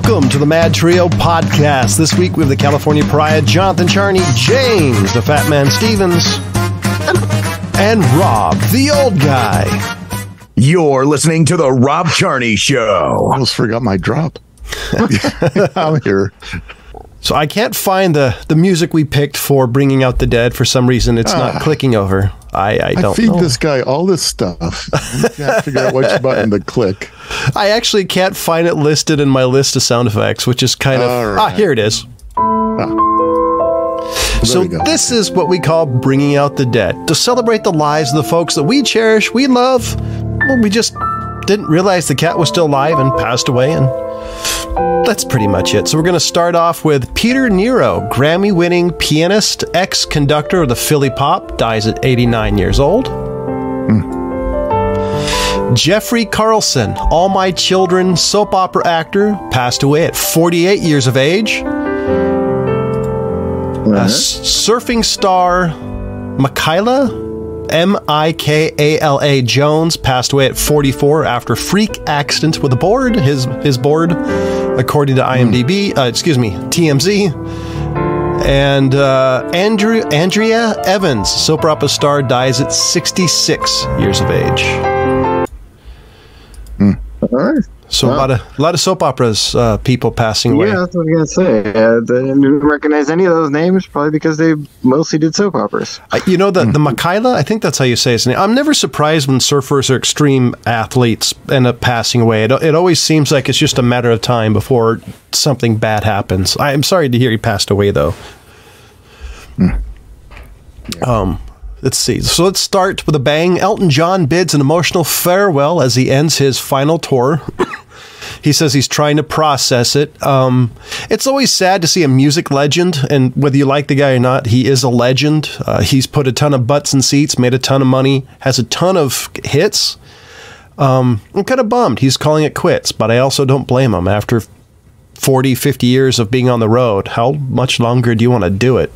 Welcome to the MadTrio podcast. This week we have the California Pariah, Jonathan Charny, James, the Fattman Stevens, and Rob, the old guy. You're listening to the Rob Charny Show. I almost forgot my drop. I'm here. So I can't find the music we picked for Bringing Out the Dead. For some reason, it's not clicking over. I don't feed know. this guy all this stuff. I can't figure out which button to click. I actually can't find it listed in my list of sound effects, which is kind of... right. here it is. So this is what we call Bringing Out the Dead. To celebrate the lives of the folks that we cherish, we love. Well, we just didn't realize the cat was still alive and passed away, and that's pretty much it. So we're going to start off with Peter Nero, Grammy-winning pianist, ex-conductor of the Philly Pop, dies at 89 years old. Jeffrey Carlson, All My Children soap opera actor, passed away at 48 years of age. Surfing star Michaela, Mikala Jones, passed away at 44 after freak accident with a board, his board, according to IMDb, TMZ. And Andrea Evans, soap opera star, dies at 66 years of age. All right. So a lot of soap operas, people passing away. Yeah, that's what I was going to say. I didn't recognize any of those names, probably because they mostly did soap operas. The Michaela, I think that's how you say his name. I'm never surprised when surfers or extreme athletes end up passing away. It always seems like it's just a matter of time before something bad happens. I'm sorry to hear he passed away, though. Let's see. So let's start with a bang. Elton John bids an emotional farewell as he ends his final tour. He says he's trying to process it. It's always sad to see a music legend, and whether you like the guy or not, he is a legend. He's put a ton of butts in seats, made a ton of money, has a ton of hits. I'm kind of bummed he's calling it quits, but I also don't blame him. After 40, 50 years of being on the road, how much longer do you want to do it?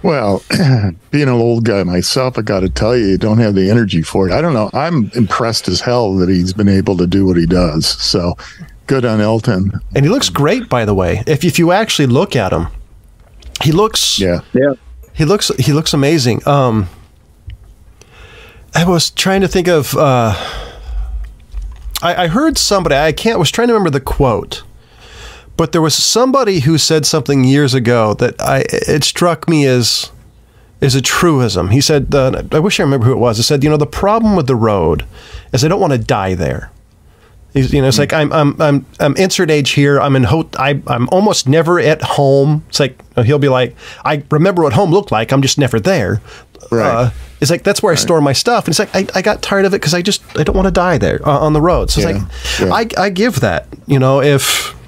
Well, being an old guy myself, I got to tell you don't have the energy for it. I don't know. I'm impressed as hell that he's been able to do what he does. So good on Elton. And he looks great, by the way. If you actually look at him, he looks he looks amazing. I was trying to think of I heard somebody, was trying to remember the quote. But there was somebody who said something years ago that it struck me as a truism. He said, I wish I remember who it was. He said, the problem with the road is I don't want to die there. It's like I'm insert age here. I'm almost never at home. It's like he'll be like, I remember what home looked like. I'm just never there. Right. It's like that's where I store my stuff. And it's like I got tired of it because I don't want to die there on the road. So it's like I give that. If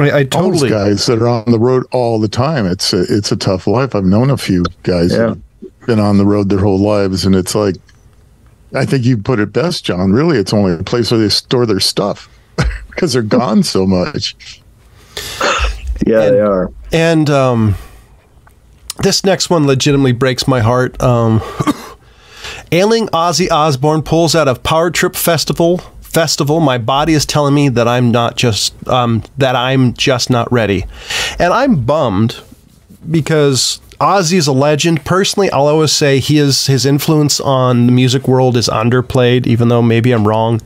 I totally. All those guys that are on the road all the time. It's a tough life. I've known a few guys that have been on the road their whole lives, and it's like, I think you put it best, John. Really, it's only a place where they store their stuff because they're gone so much. Yeah, they are. And this next one legitimately breaks my heart. Ailing Ozzy Osborne pulls out of Power Trip Festival. My body is telling me that I'm just not ready, and I'm bummed because Ozzy is a legend. Personally, I'll always say his influence on the music world is underplayed, even though maybe I'm wrong.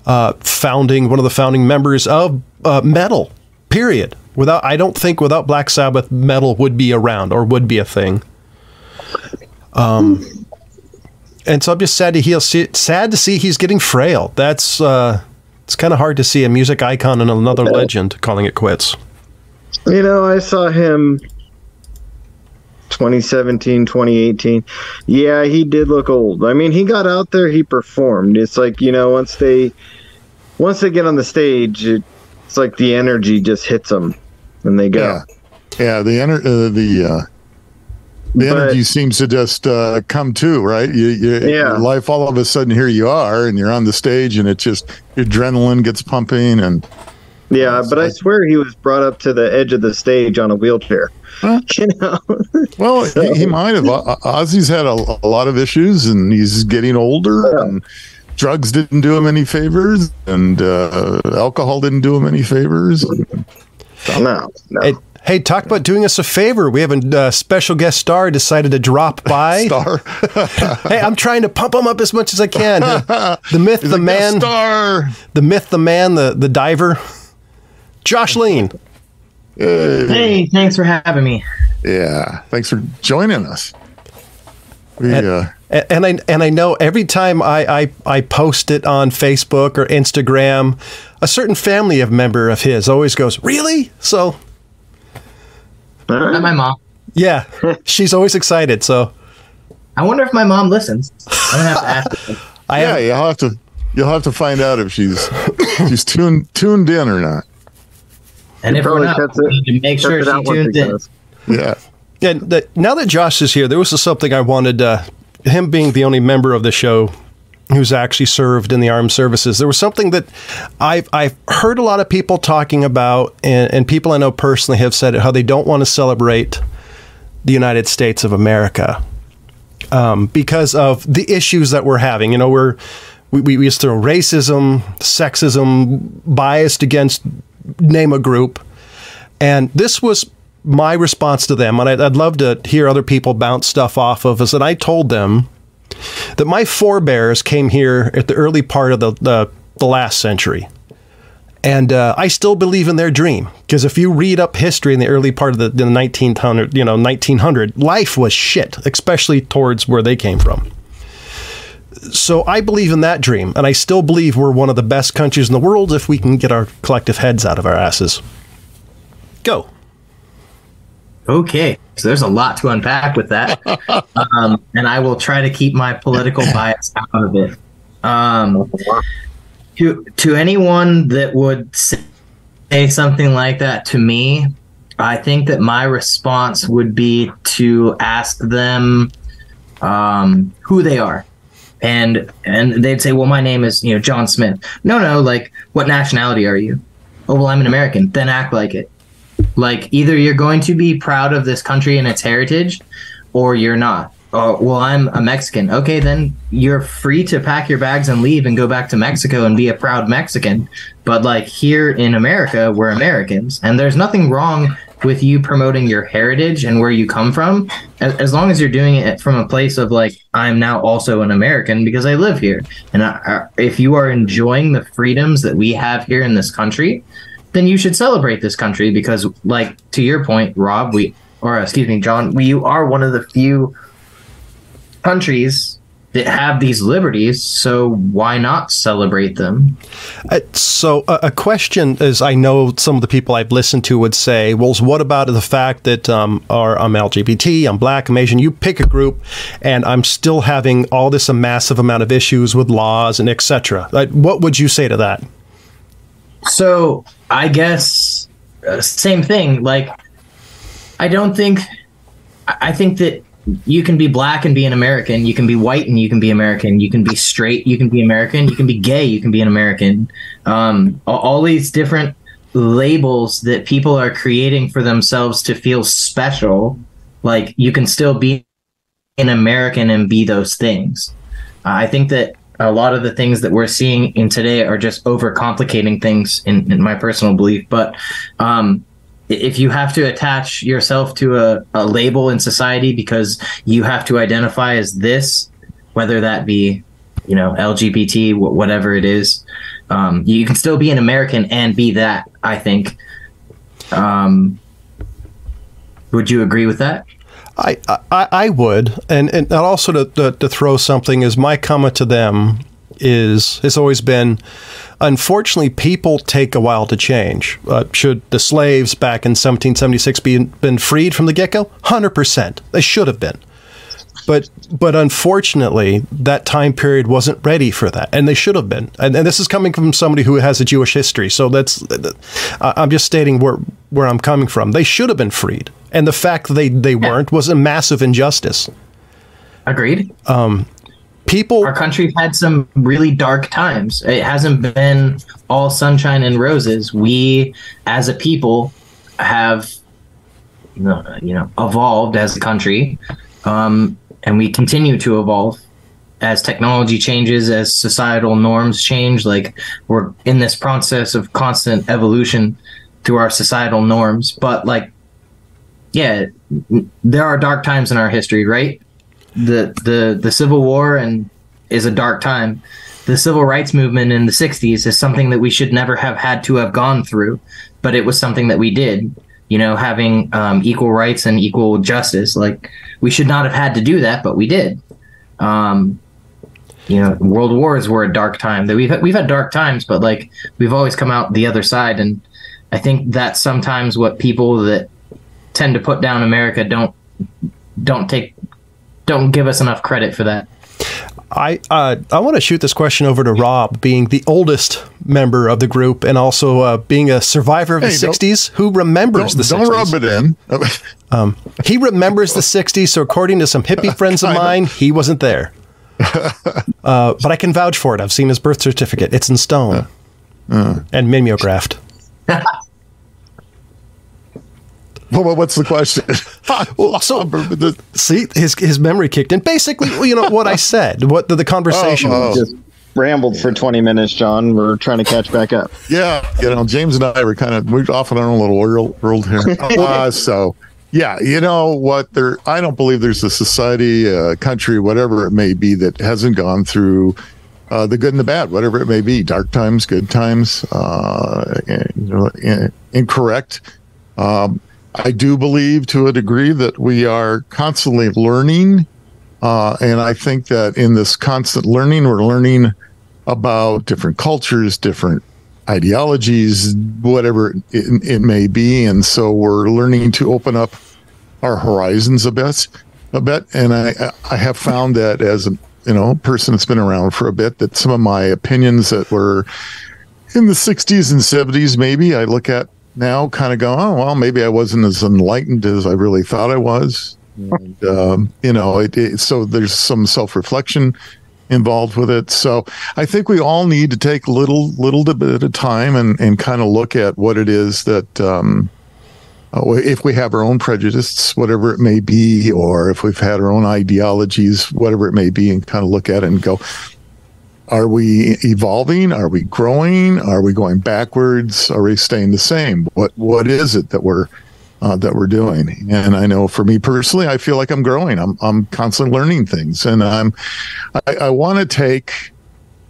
One of the founding members of metal. Period. I don't think without Black Sabbath, metal would be around or would be a thing. And so I'm just sad to see he's getting frail. That's it's kind of hard to see a music icon and another legend calling it quits. I saw him 2017, 2018. Yeah, he did look old. I mean, he got out there, he performed. It's like, once they get on the stage, it's like the energy just hits them and they go. Yeah, the energy seems to just come to, right? Your life, all of a sudden, here you are, and you're on the stage, and it just, your adrenaline gets pumping. And but I swear he was brought up to the edge of the stage on a wheelchair. Huh? Well, he might have. Ozzy's had a lot of issues, and he's getting older, and drugs didn't do him any favors, and alcohol didn't do him any favors. No. Hey, talk about doing us a favor. We have a special guest star decided to drop by. Star. Hey, I'm trying to pump him up as much as I can. The myth, the man, star. The myth, the man, the diver. Josh Lean. Hey, thanks for having me. Yeah, thanks for joining us. And I know every time I post it on Facebook or Instagram, a certain family member of his always goes, "Really?" So, my mom. Yeah, she's always excited. So, I wonder if my mom listens. I don't have to ask her. You'll have to find out if she's tuned in or not. And if we're not, we need to make sure she tunes in. Yeah. And now that Josh is here, there was something I wanted, him being the only member of the show who's actually served in the armed services, there was something that I've heard a lot of people talking about, and people I know personally have said it, how they don't want to celebrate the United States of America because of the issues that we're having. You know, we used to throw racism, sexism, biased against name a group. And this was my response to them. And I'd love to hear other people bounce stuff off of us. And I told them that my forebears came here at the early part of the last century. And I still believe in their dream. Because if you read up history in the early part of the 1900, life was shit, especially towards where they came from. So I believe in that dream, and I still believe we're one of the best countries in the world if we can get our collective heads out of our asses. Go. Okay, so there's a lot to unpack with that, and I will try to keep my political bias out of it. To anyone that would say something like that to me, I think that my response would be to ask them who they are. And they'd say, well, my name is, John Smith. No, like, what nationality are you? Oh, well, I'm an American. Then act like it. Like, either you're going to be proud of this country and its heritage, or you're not. Oh, well, I'm a Mexican. Okay, then you're free to pack your bags and leave and go back to Mexico and be a proud Mexican. But, like, here in America, we're Americans. And there's nothing wrong with you promoting your heritage and where you come from, as long as you're doing it from a place of like, I'm now also an American because I live here. And if you are enjoying the freedoms that we have here in this country, then you should celebrate this country because, like, to your point, Rob, John, we are one of the few countries that have these liberties, so why not celebrate them? So a question is, I know some of the people I've listened to would say, well, what about the fact that I'm LGBT, I'm black, I'm Asian, you pick a group, and I'm still having all this a massive amount of issues with laws and etc. What would you say to that? So I guess same thing. Like, I think that you can be black and be an American. You can be white and you can be American. You can be straight. You can be American. You can be gay. You can be an American. All these different labels that people are creating for themselves to feel special. Like, you can still be an American and be those things. I think that a lot of the things that we're seeing in today are just overcomplicating things in my personal belief. But if you have to attach yourself to a label in society because you have to identify as this, whether that be, LGBT, whatever it is, you can still be an American and be that, I think. Would you agree with that? I would. And also to throw something is my comment to them has always been, unfortunately, people take a while to change. Should the slaves back in 1776 been freed from the get-go? 100%. They should have been. But unfortunately, that time period wasn't ready for that, and they should have been. And this is coming from somebody who has a Jewish history, so I'm just stating where I'm coming from. They should have been freed, and the fact that they weren't was a massive injustice. Agreed. Our country's had some really dark times. It hasn't been all sunshine and roses. We, as a people, have, evolved as a country, and we continue to evolve. as technology changes, as societal norms change, like we're in this process of constant evolution through our societal norms. But like, yeah, there are dark times in our history, right? The Civil War is a dark time. The civil rights movement in the 60s is something that we should never have had to have gone through, but it was something that we did, you know, having equal rights and equal justice. Like, we should not have had to do that, but we did. You know, world wars were a dark time. That we've had dark times, but like, we've always come out the other side. And I think that's sometimes what people that tend to put down America don't give us enough credit for that. I want to shoot this question over to Rob, being the oldest member of the group and also being a survivor of the 60s. Who remembers the 60s? Don't rub it in. He remembers the 60s, so according to some hippie friends of mine, he wasn't there. But I can vouch for it. I've seen his birth certificate. It's in stone and mimeographed. Well, what's the question? Well, so, see, his memory kicked in. Basically, you know, what I said, what the conversation was. Just rambled for 20 minutes, John. We're trying to catch back up. Yeah, you know, James and I were we're off on our own little world here. So, yeah, you know what? I don't believe there's a society, country, whatever it may be, that hasn't gone through the good and the bad, whatever it may be. Dark times, good times, incorrect. I do believe to a degree that we are constantly learning. And I think that in this constant learning, we're learning about different cultures, different ideologies, whatever it may be. And so we're learning to open up our horizons a bit. And I have found that as a person that's been around for a bit, that some of my opinions that were in the 60s and 70s, maybe I look at now kind of go, oh, well, maybe I wasn't as enlightened as I really thought I was. And, so there's some self-reflection involved with it. So I think we all need to take a little bit of time and kind of look at what it is that, if we have our own prejudices, whatever it may be, or if we've had our own ideologies, whatever it may be, and kind of look at it and go, are we evolving? Are we growing? Are we going backwards? Are we staying the same? What is it that we're doing? And I know for me personally, I feel like I'm growing. I'm constantly learning things, and I want to take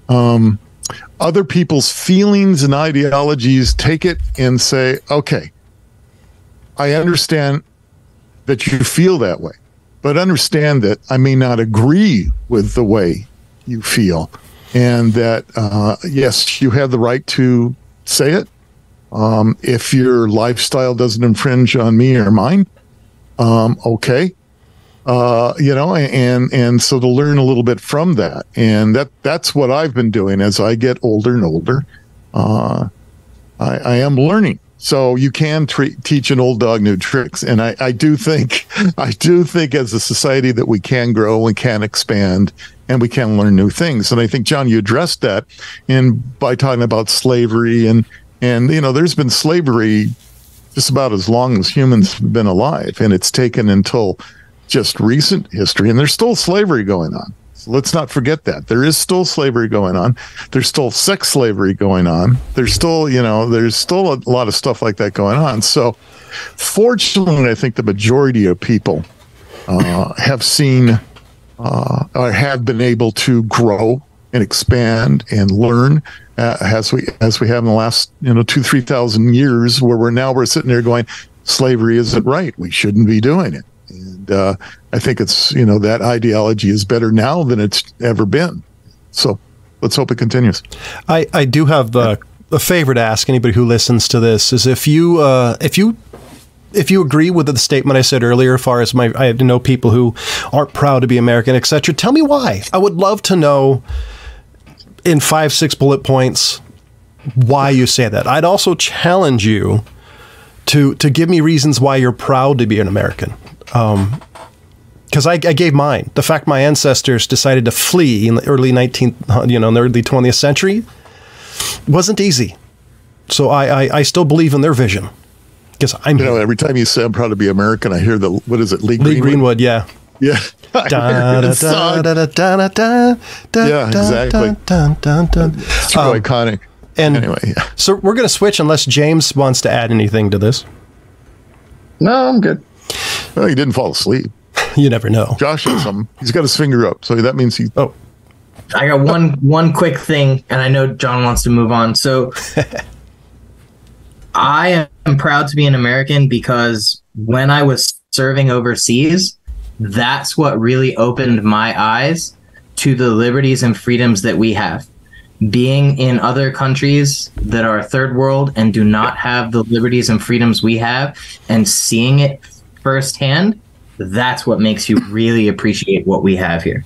other people's feelings and ideologies, take it and say, okay, I understand that you feel that way, but understand that I may not agree with the way you feel. And that, yes, you have the right to say it. If your lifestyle doesn't infringe on me or mine, okay. And so to learn a little bit from that. And that's what I've been doing as I get older and older. I am learning. So you can teach an old dog new tricks. And I do think as a society that we can grow, we can expand, and we can learn new things. And I think, John, you addressed that by talking about slavery and there's been slavery just about as long as humans have been alive. And it's taken until just recent history, and there's still slavery going on. So let's not forget that. There is still slavery going on. There's still sex slavery going on. There's still a lot of stuff like that going on. So fortunately, I think the majority of people have seen or have been able to grow and expand and learn as we have in the last 2,000-3,000 years, where we're sitting there going, slavery isn't right. We shouldn't be doing it. And I think it's that ideology is better now than it's ever been. So let's hope it continues. I do have a favor to ask anybody who listens to this is if you agree with the statement I said earlier, as far as I know people who aren't proud to be American, etc. Tell me why. I would love to know in 5-6 bullet points why you say that. I'd also challenge you to give me reasons why you're proud to be an American. Because I gave mine. The fact my ancestors decided to flee in the early in the early 20th century wasn't easy. So I still believe in their vision. Because every time you say I'm proud to be American, I hear what is it, Lee Greenwood, yeah. Yeah. Yeah, exactly. It's so iconic. And anyway, yeah. So we're going to switch unless James wants to add anything to this. No, I'm good. Well, he didn't fall asleep. You never know. Josh has something. He's got his finger up, so that means he. Oh, I got one quick thing, and I know John wants to move on. So I am proud to be an American because when I was serving overseas, that's what really opened my eyes to the liberties and freedoms that we have. Being in other countries that are third world and do not have the liberties and freedoms we have, and seeing it firsthand, that's what makes you really appreciate what we have here.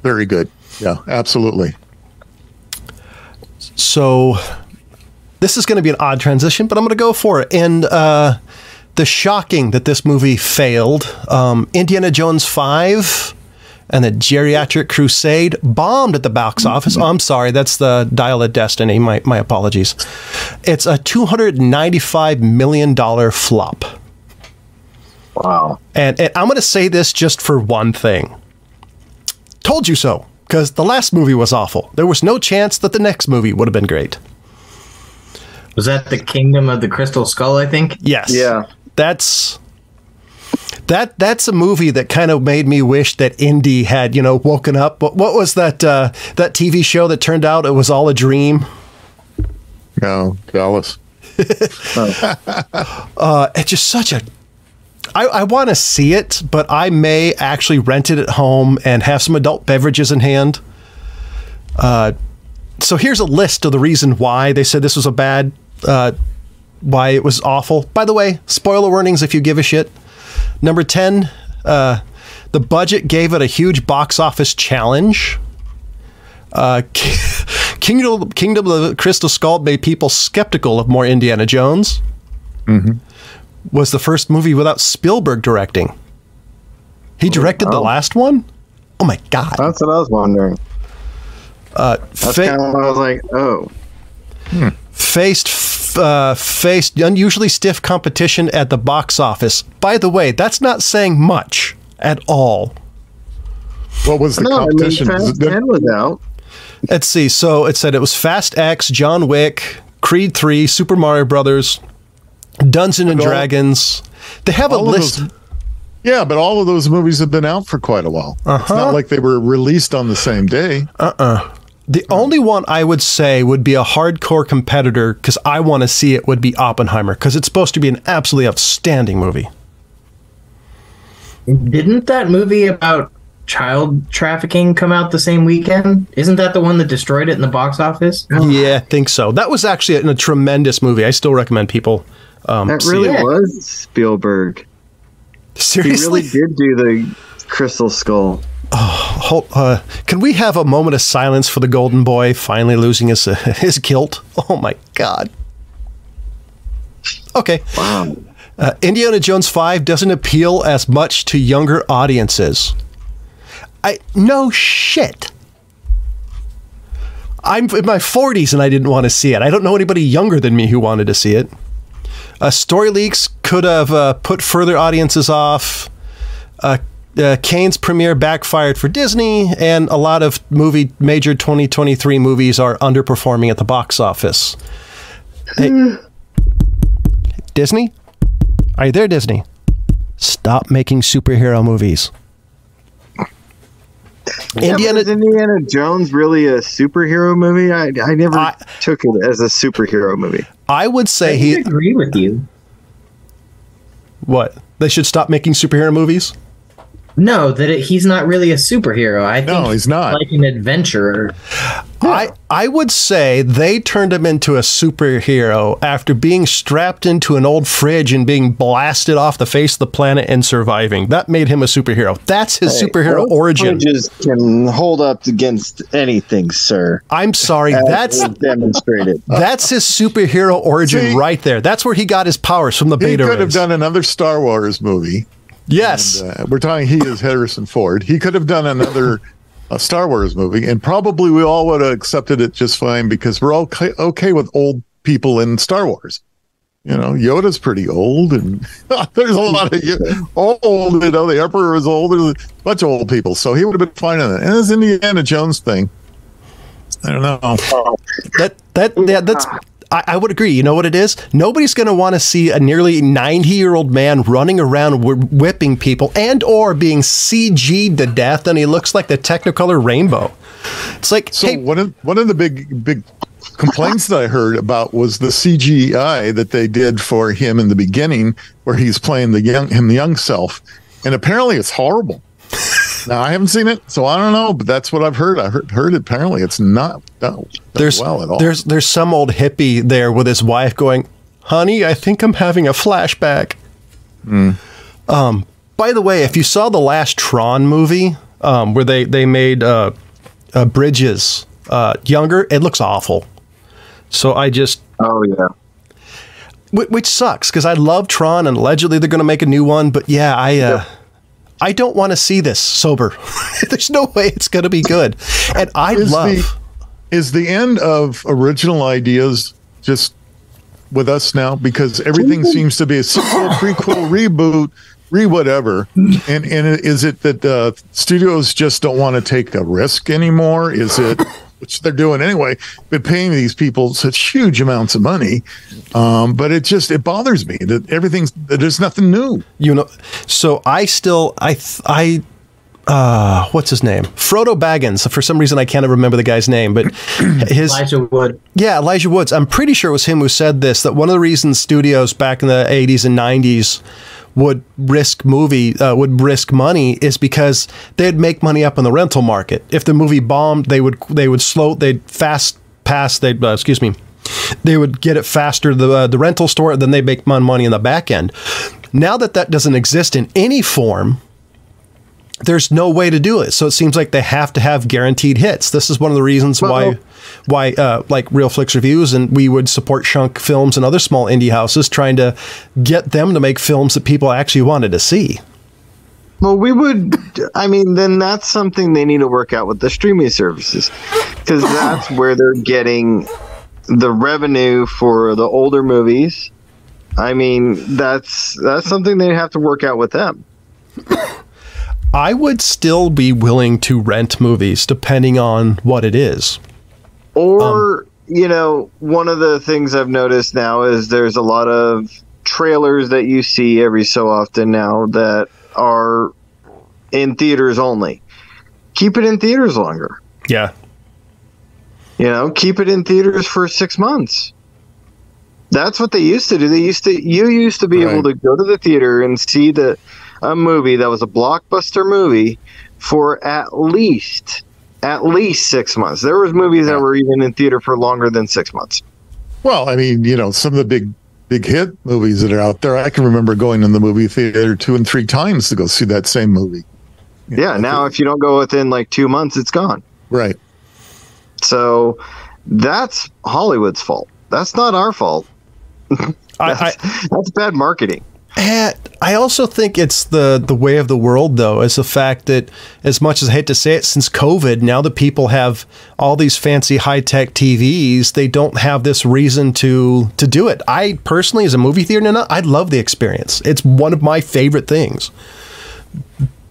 Very good. Yeah, absolutely. So this is going to be an odd transition, but I'm going to go for it. And the shocking that this movie failed, Indiana Jones 5 and the Geriatric Crusade bombed at the box office. Oh, I'm sorry, that's the Dial of Destiny. My apologies. It's a $295 million flop. Wow. And I'm going to say this just for one thing. Told you so, because the last movie was awful. There was no chance that the next movie would have been great. Was that the Kingdom of the Crystal Skull, I think? Yes. Yeah. That's a movie that kind of made me wish that Indy had, woken up. What was that that TV show that turned out it was all a dream? No, Dallas. It's just such a... I want to see it, but I may actually rent it at home and have some adult beverages in hand. So here's a list of the reason why they said this was a bad... why it was awful. By the way, spoiler warnings if you give a shit. Number 10, the budget gave it a huge box office challenge. Kingdom of the Crystal Skull made people skeptical of more Indiana Jones. Mm-hmm. Was the first movie without Spielberg directing. He directed the last one? Oh my God. That's what I was wondering. That's kind of what I was like, oh. Faced unusually stiff competition at the box office. By the way, that's not saying much at all. What was the competition? Fast 10 was out. Let's see. So it said it was Fast X, John Wick, Creed 3, Super Mario Brothers, Dungeons and Dragons. They have a list. Yeah, but all of those movies have been out for quite a while. It's not like they were released on the same day. The only one I would say would be a hardcore competitor, because I want to see it, would be Oppenheimer, because it's supposed to be an absolutely outstanding movie. Didn't that movie about child trafficking come out the same weekend? Isn't that the one that destroyed it in the box office? Yeah, I think so. That was actually a tremendous movie. I still recommend people that really was Spielberg. Seriously? He really did do the Crystal Skull. Can we have a moment of silence for the golden boy finally losing his kilt? Oh my God. Okay. Wow. Indiana Jones 5 doesn't appeal as much to younger audiences. No shit. I'm in my 40s and I didn't want to see it. I don't know anybody younger than me who wanted to see it. Story leaks could have put further audiences off. Kane's premiere backfired for Disney, and a lot of major 2023 movies are underperforming at the box office. Hey, Disney? Are you there, Disney? Stop making superhero movies. Is Indiana Jones really a superhero movie? I never took it as a superhero movie. I would say I agree with you. What? They should stop making superhero movies? No, he's not really a superhero. I think he's not. Like an adventurer. I would say they turned him into a superhero after being strapped into an old fridge and being blasted off the face of the planet and surviving. That made him a superhero. That's his superhero origin. Fridges can hold up against anything, sir. I'm sorry. That's demonstrated. That's his superhero origin right there. That's where he got his powers, from the beta rays. He could have done another Star Wars movie. Yes. And, we're talking, he is Harrison Ford. He could have done another Star Wars movie, and probably we all would have accepted it just fine, because we're all okay with old people in Star Wars. You know, Yoda's pretty old, and there's a lot of old. You know, the Emperor is old. There's a bunch of old people, so he would have been fine in it. And it's Indiana Jones thing. I don't know. That's. I would agree. You know what it is? Nobody's going to want to see a nearly 90-year-old man running around whipping people and or being CG'd to death, and he looks like the Technicolor rainbow. It's like, so hey, one of the big complaints that I heard about was the CGI that they did for him in the beginning, where he's playing the young self, and apparently it's horrible. Now I haven't seen it, so I don't know, but that's what I've heard. I heard apparently it's not done well at all. There's some old hippie there with his wife going, "Honey, I think I'm having a flashback." By the way, if you saw the last Tron movie, where they made Bridges younger, it looks awful. So I just which sucks because I love Tron and allegedly they're going to make a new one, but I don't want to see this sober. There's no way it's going to be good. And is the end of original ideas just with us now? Because everything seems to be a sequel, prequel, reboot, whatever. And is it that studios just don't want to take a risk anymore? Is it, which they're doing anyway, but paying these people such huge amounts of money? But it bothers me that there's nothing new. You know, so what's his name? Frodo Baggins. For some reason, I can't remember the guy's name, but Elijah Wood. Yeah, Elijah Woods. I'm pretty sure it was him who said this, that one of the reasons studios back in the 80s and 90s would risk money is because they'd make money up in the rental market. If the movie bombed, they would get it faster to the rental store, then they make money in the back end. Now that doesn't exist in any form, there's no way to do it. So it seems like they have to have guaranteed hits. This is one of the reasons why like Real Flicks Reviews, and we would support Shunk Films and other small indie houses, trying to get them to make films that people actually wanted to see. Well, then that's something they need to work out with the streaming services, because that's where they're getting the revenue for the older movies. I mean, that's something they have to work out with them. I would still be willing to rent movies depending on what it is. Or, one of the things I've noticed now is there's a lot of trailers that you see every so often now that are in theaters only. Keep it in theaters longer. Yeah. Keep it in theaters for 6 months. That's what they used to do. You used to be able to go to the theater and see a movie that was a blockbuster movie for at least 6 months. There was movies that were even in theater for longer than 6 months. Well, I mean, some of the big hit movies that are out there, I can remember going in the movie theater 2 and 3 times to go see that same movie. Now if you don't go within like 2 months, it's gone. Right. So that's Hollywood's fault. That's not our fault. That's bad marketing. I also think it's the way of the world, though, is the fact that, as much as I hate to say it, since COVID, now that people have all these fancy high-tech TVs, they don't have this reason to do it. I personally, as a movie theater nut, I love the experience. It's one of my favorite things.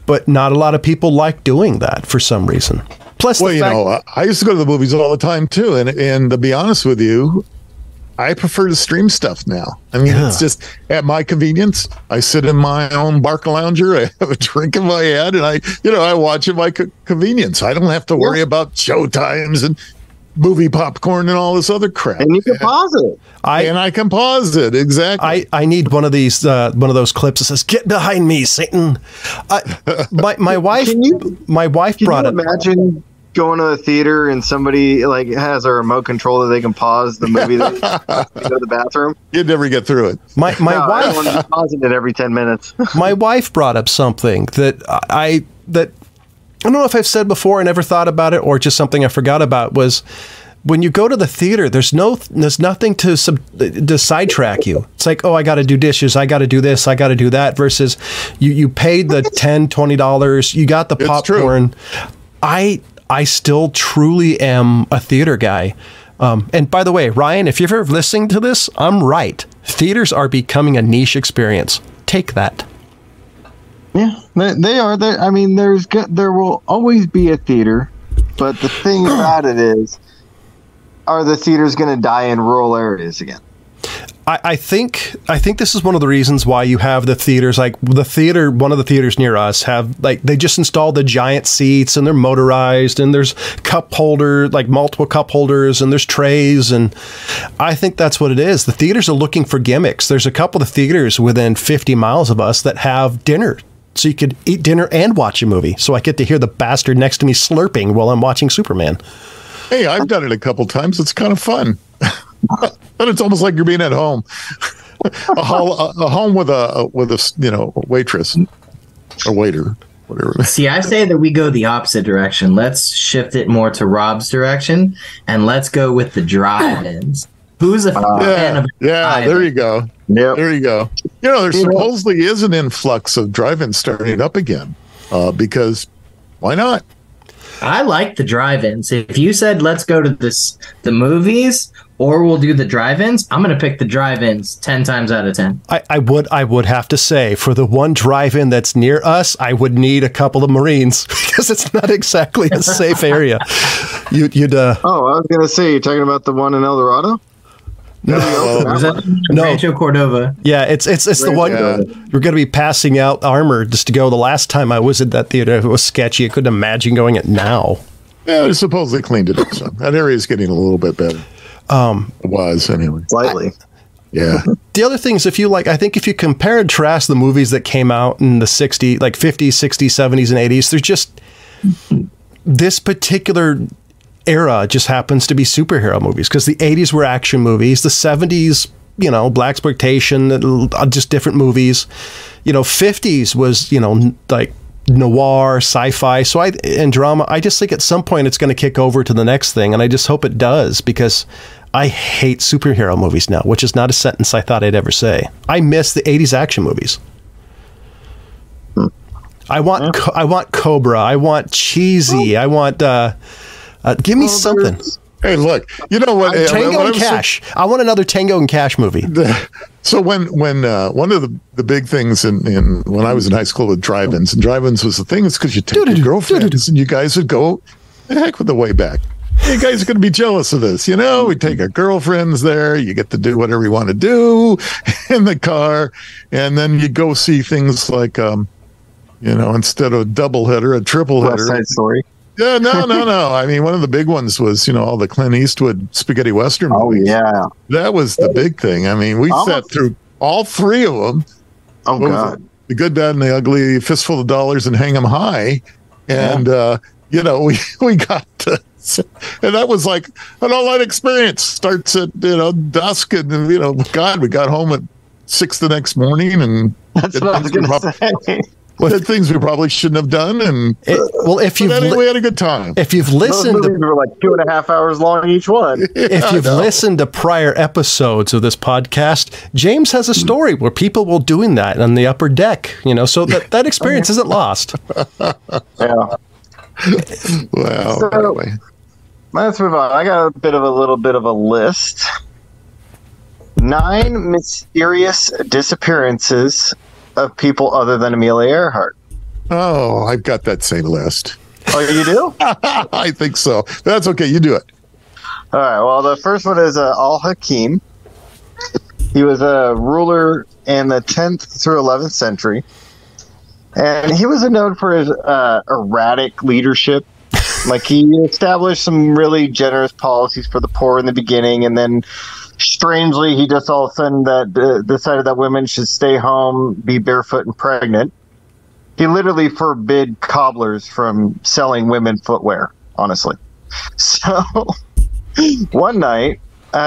But not a lot of people like doing that for some reason. Plus, I used to go to the movies all the time, too. And to be honest with you, I prefer to stream stuff now. I mean, it's just at my convenience. I sit in my own Barcalounger. I have a drink in my hand, and I watch at my convenience. I don't have to worry about show times and movie popcorn and all this other crap. And you can pause it. I can pause it. Exactly. I need one of these, one of those clips that says, "Get behind me, Satan." My wife, brought it. Imagine going to a theater and somebody has a remote control that they can pause the movie that to go to the bathroom. You'd never get through it. My wife, I want to be pausing it every 10 minutes. My wife brought up something that I don't know if I've said before, I never thought about it, or just something I forgot about, was when you go to the theater, there's nothing to sidetrack you. It's like, oh, I got to do dishes, I got to do this, I got to do that, versus you paid the $10, $20, you got the popcorn. I still truly am a theater guy. And by the way, Ryan, if you're ever listening to this, I'm right. Theaters are becoming a niche experience. Take that. Yeah, they are. I mean, there will always be a theater, but the thing about it is, are the theaters going to die in rural areas again? I think this is one of the reasons why you have the theaters, like one of the theaters near us have, like, they just installed the giant seats and they're motorized and there's multiple cup holders and there's trays. And I think that's what it is. The theaters are looking for gimmicks. There's a couple of theaters within 50 miles of us that have dinner. So you could eat dinner and watch a movie. So I get to hear the bastard next to me slurping while I'm watching Superman. Hey, I've done it a couple times. It's kind of fun. But it's almost like you're being at home. a home with a waitress or waiter, whatever. See, I say that we go the opposite direction. Let's shift it more to Rob's direction, and let's go with the drive-ins. Who's a fan of drive-in? There you go. Yep. There you go. There supposedly is an influx of drive-ins starting up again, because why not? I like the drive-ins. If you said let's go to the movies or we'll do the drive-ins, I'm going to pick the drive-ins 10 times out of 10. I would have to say, for the one drive-in that's near us, I would need a couple of Marines because it's not exactly a safe area. You'd Oh, I was going to say, you're talking about the one in El Dorado? No, Rancho Cordova. Yeah, it's the one. We're going to be passing out armor just to go. The last time I was at that theater, it was sketchy. I couldn't imagine going it now. Yeah, they supposedly cleaned it up some. That area is getting a little bit better. It was anyway. Slightly. Yeah. The other thing is, I think if you compare and contrast the movies that came out in the 50s, 60s, 70s, and 80s, there's just this particular era just happens to be superhero movies, because the 80s were action movies, the 70s, blaxploitation, just different movies. 50s was, like noir, sci-fi, and drama. I just think at some point it's going to kick over to the next thing, and I just hope it does, because I hate superhero movies now, which is not a sentence I thought I'd ever say. I miss the 80s action movies. I want Cobra. I want cheesy. I want give me something. Hey, look, you know what? Tango and Cash. I want another Tango and Cash movie. So when one of the big things in when I was in high school with drive-ins, and drive-ins was the thing, is because you take your girlfriends and you guys would go, the heck with the way back. You guys are going to be jealous of this. We take our girlfriends there. You get to do whatever you want to do in the car. And then you go see things like, instead of a double header, a triple header. West Side Story. Yeah, no. I mean, one of the big ones was, all the Clint Eastwood spaghetti Western movies. Oh, yeah. That was the big thing. I mean, we sat through all three of them. Oh, God. The Good, Bad, and the Ugly, Fistful of Dollars, and Hang 'em High. And, we got to, and that was like an all-night experience. Starts at, dusk, and, God, we got home at 6 the next morning. And that's what I was going to say. Did things we probably shouldn't have done, and we had a good time. If you've listened, those movies were like 2.5 hours long each one. If you've listened to prior eepisodes of this podcast, James has a story where people were doing that on the upper deck. So that experience isn't lost. Yeah. Wow. So, anyway. Let's move on. I got a little bit of a list. 9 mysterious disappearances of people other than Amelia Earhart. Oh, I've got that same list. Oh, you do? I think so. That's okay. You do it. All right. Well, the first one is Al-Hakim. He was a ruler in the 10th through 11th century. And he was known for his erratic leadership. Like, he established some really generous policies for the poor in the beginning, and then strangely, he just all of a sudden decided that women should stay home, be barefoot and pregnant. He literally forbid cobblers from selling women footwear, honestly. So one night,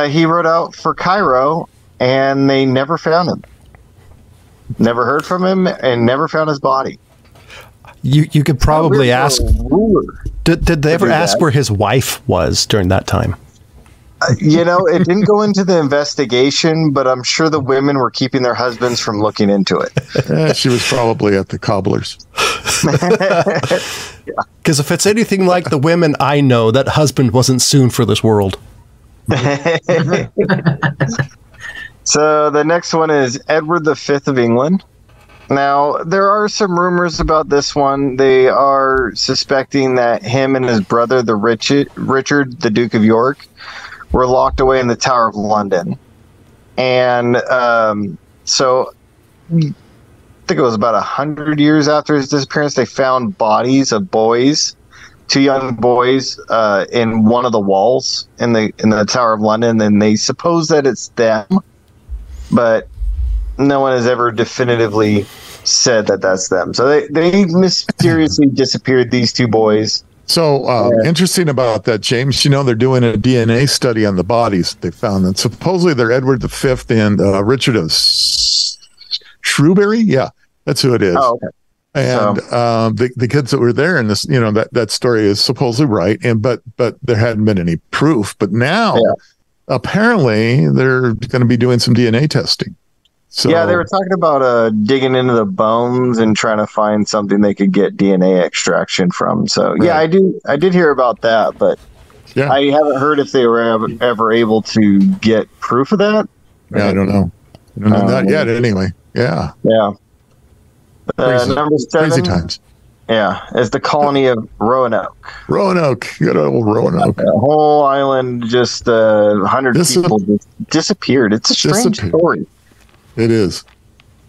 he rode out for Cairo, and they never found him. Never heard from him, and never found his body. You could probably ask, did they ever ask where his wife was during that time? It didn't go into the investigation, but I'm sure the women were keeping their husbands from looking into it. Yeah, she was probably at the cobblers. Because if it's anything like the women I know, that husband wasn't soon for this world. So the next one is Edward V of England. Now, there are some rumors about this one. They are suspecting that him and his brother, Richard, the Duke of York, were locked away in the Tower of London. And so I think it was about 100 years after his disappearance, they found bodies of boys, 2 young boys, in one of the walls in the Tower of London, and they suppose that it's them, but no one has ever definitively said that that's them. So they mysteriously disappeared these 2 boys. So interesting about that, James. You know, they're doing a DNA study on the bodies they found, and supposedly they're Edward V and Richard of Shrewsbury. Yeah, that's who it is. Oh, okay. And the kids that were there in this, you know, that story is supposedly right, but there hadn't been any proof. But now, apparently, they're going to be doing some DNA testing. So, yeah, they were talking about digging into the bones and trying to find something they could get DNA extraction from. So, yeah, I did hear about that, but I haven't heard if they were ever able to get proof of that. Yeah, I don't know. Not yet, anyway. Yeah. Yeah. Number 7. Crazy times. Yeah, is the colony of Roanoke. Roanoke. Good old Roanoke. The whole island, just 100 people just disappeared. It's a strange story. It is.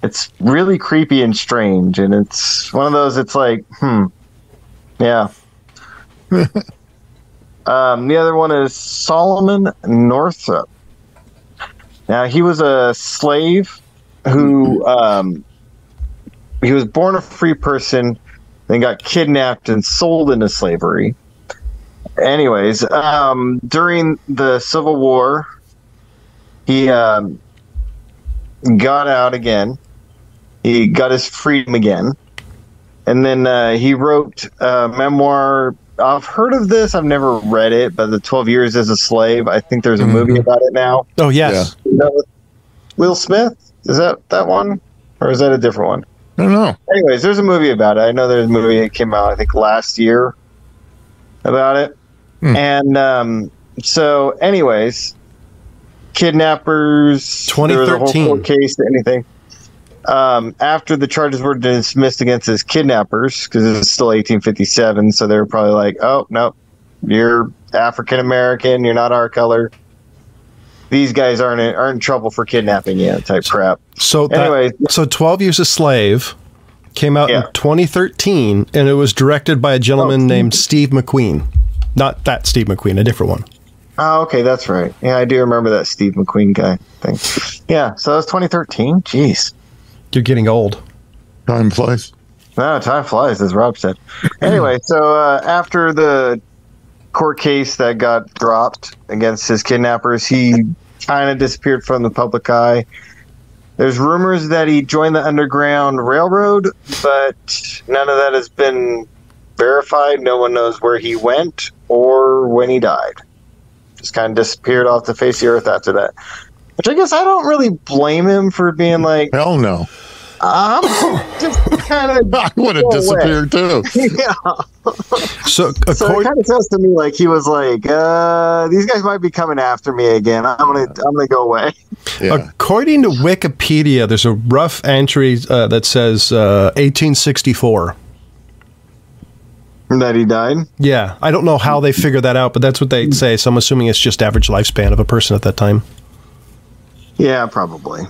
It's really creepy and strange, and it's one of those, it's like, yeah. The other one is Solomon Northup. Now, he was a slave who, he was born a free person, then got kidnapped and sold into slavery. Anyways, during the Civil War, he got out again. He got his freedom again. And then he wrote a memoir. I've heard of this. I've never read it, but the 12 Years as a Slave. I think there's a movie about it now. Oh, yes. Yeah. Is that with Will Smith? Is that one? Or is that a different one? I don't know. Anyways, there's a movie about it. I know there's a movie that came out, I think, last year about it. And so, anyways, kidnappers. 2013. There was a whole court case, anything. After the charges were dismissed against his kidnappers, because it's still 1857, so they were probably like, oh, no, you're African American, you're not our color. These guys aren't in trouble for kidnapping you, type crap. So anyway, so 12 Years a Slave came out in 2013, and it was directed by a gentleman named Steve McQueen. Not that Steve McQueen, a different one. Oh, okay, that's right. Yeah, I do remember that Steve McQueen guy thing. Yeah, so that was 2013. Jeez. You're getting old. Time flies. No, time flies, as Rob said. Anyway, so after the court case that got dropped against his kidnappers, he kind of disappeared from the public eye. There's rumors that he joined the Underground Railroad, but none of that has been verified. No one knows where he went or when he died. Just kind of disappeared off the face of the earth after that. Which I guess I don't really blame him for being like, hell no. I'm just kind of. I would have disappeared too. Yeah. So it kind of says to me like he was like, these guys might be coming after me again. I'm gonna go away. Yeah. According to Wikipedia, there's a rough entry that says 1864. That he died? Yeah. I don't know how they figure that out, but that's what they say. So I'm assuming it's just average lifespan of a person at that time. Yeah, probably.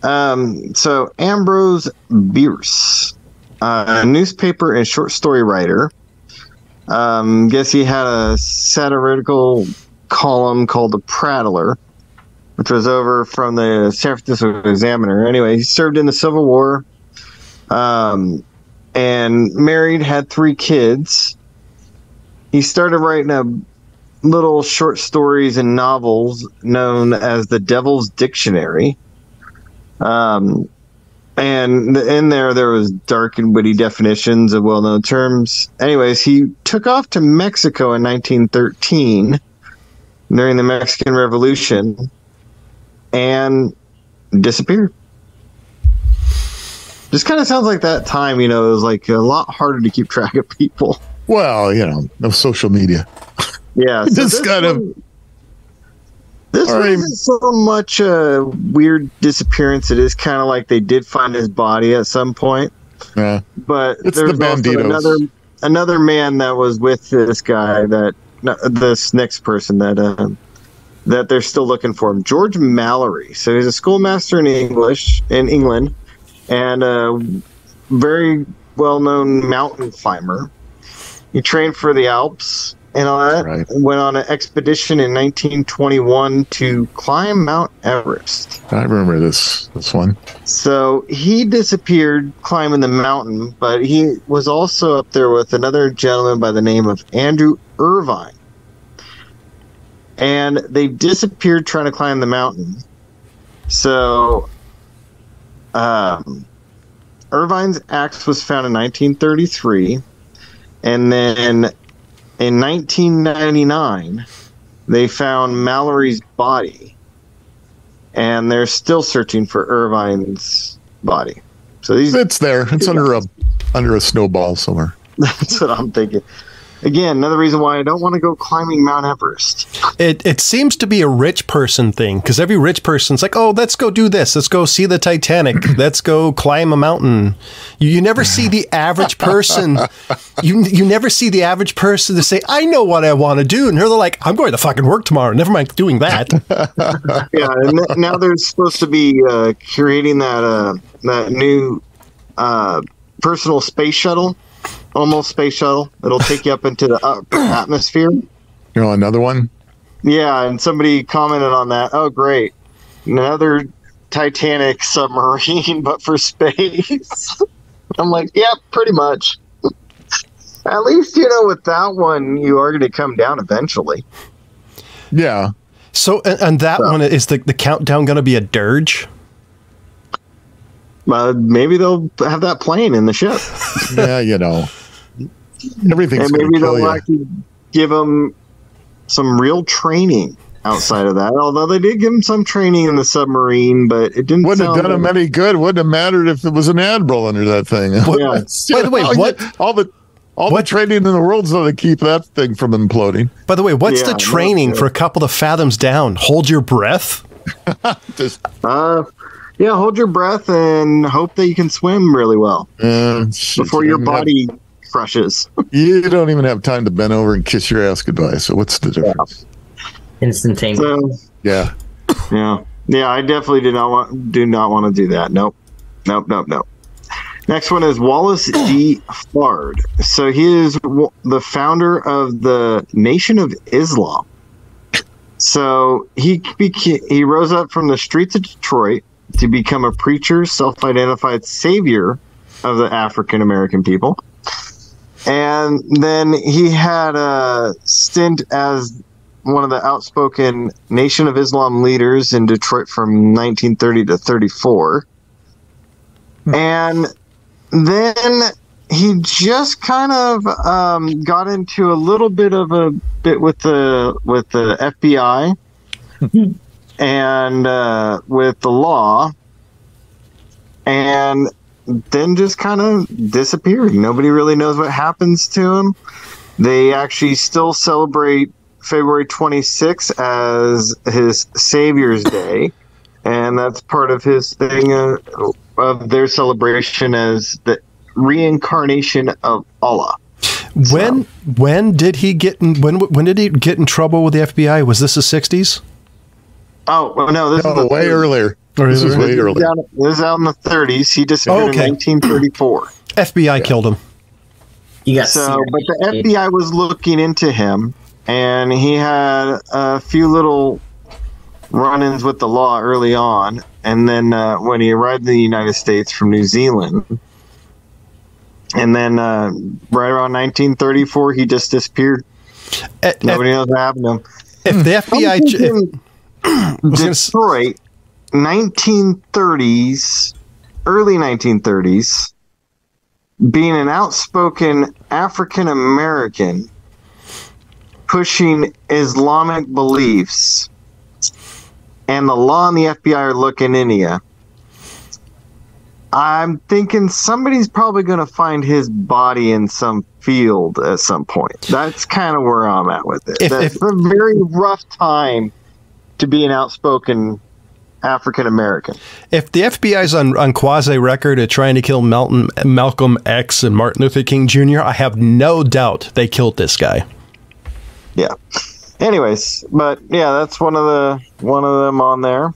So Ambrose Bierce, a newspaper and short story writer. Guess he had a satirical column called The Prattler, which was over from the San Francisco Examiner. Anyway, he served in the Civil War, and married, had 3 kids. He started writing a little short stories and novels known as The Devil's Dictionary. And in there was dark and witty definitions of well-known terms. Anyways, he took off to Mexico in 1913 during the Mexican Revolution and disappeared. Just kind of sounds like that time, it was like a lot harder to keep track of people. Well, no social media. Yeah. So this This isn't so much a weird disappearance. It is kind of like they did find his body at some point. Yeah. But It's there's the also Banditos. another man that was with this guy this next person that they're still looking for him. George Mallory. So he's a schoolmaster in England, and a very well-known mountain climber. He trained for the Alps and all that. Right. Went on an expedition in 1921 to climb Mount Everest. I remember this one. So he disappeared climbing the mountain, but he was also up there with another gentleman by the name of Andrew Irvine. And they disappeared trying to climb the mountain. So Irvine's axe was found in 1933. And then in 1999, they found Mallory's body. And they're still searching for Irvine's body. So it's there. It's under a snowball somewhere. That's what I'm thinking. Again, another reason why I don't want to go climbing Mount Everest. It seems to be a rich person thing, because every rich person's like, oh, let's go do this. Let's go see the Titanic. Let's go climb a mountain. You never see the average person. You never see the average person to say, I know what I want to do. And they're like, I'm going to fucking work tomorrow. Never mind doing that. Yeah, and now they're supposed to be creating that new personal space shuttle. Almost space shuttle. It'll take you up into the atmosphere. You know, another one? Yeah, and somebody commented on that. Oh, great. Another Titanic submarine, but for space. I'm like, yeah, pretty much. At least, with that one, you are going to come down eventually. Yeah. So, and that one, is the countdown going to be a dirge? Maybe they'll have that plane in the ship. Yeah, everything's. And maybe they'll actually give them some real training outside of that. Although they did give them some training in the submarine, but it didn't. Wouldn't have done them any good. Wouldn't have mattered if it was an admiral under that thing. Yeah. By the way, all the training in the world's going to keep that thing from imploding. By the way, what's the training for a couple of fathoms down? Hold your breath. Yeah, hold your breath and hope that you can swim really well before your body crushes. You don't even have time to bend over and kiss your ass goodbye. So what's the difference? Instantaneous. So, yeah. I definitely do not want to do that. Nope. Next one is Wallace D. Fard. So he is the founder of the Nation of Islam. So he rose up from the streets of Detroit to become a preacher, self-identified savior of the African American people. And then he had a stint as one of the outspoken Nation of Islam leaders in Detroit from 1930 to 34. And then he just kind of got into a little bit with the FBI and with the law, and then just kind of disappeared. Nobody really knows what happens to him. They actually still celebrate February 26th as his Savior's Day, and that's part of his thing of their celebration as the reincarnation of Allah. When did he get in trouble with the FBI? Was this the 60s? Oh, well, no, this is way earlier. This is way earlier. This is out in the 30s. He disappeared in 1934. FBI killed him. But the FBI was looking into him, and he had a few little run-ins with the law early on, and then when he arrived in the United States from New Zealand, and then right around 1934, he just disappeared. Nobody knows what happened to him. If the FBI... Detroit, 1930s, early 1930s, being an outspoken African American pushing Islamic beliefs, and the law and the FBI are looking into you. I'm thinking somebody's probably going to find his body in some field at some point. That's kind of where I'm at with it. That's a very rough time to be an outspoken African American. If the FBI's on quasi record at trying to kill Malcolm X and Martin Luther King Jr., I have no doubt they killed this guy. Yeah. Anyways, but yeah, that's one of them on there.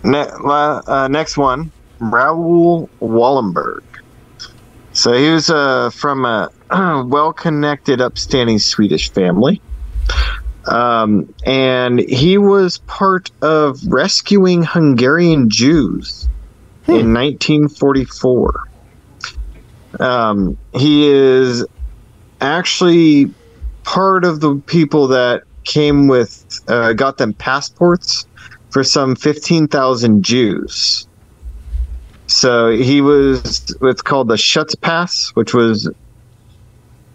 Next one, Raoul Wallenberg. So he was from a well-connected, upstanding Swedish family. And he was part of rescuing Hungarian Jews in 1944. He is actually part of the people that came with, got them passports for some 15,000 Jews. So he was what's called the Schutzpass, which was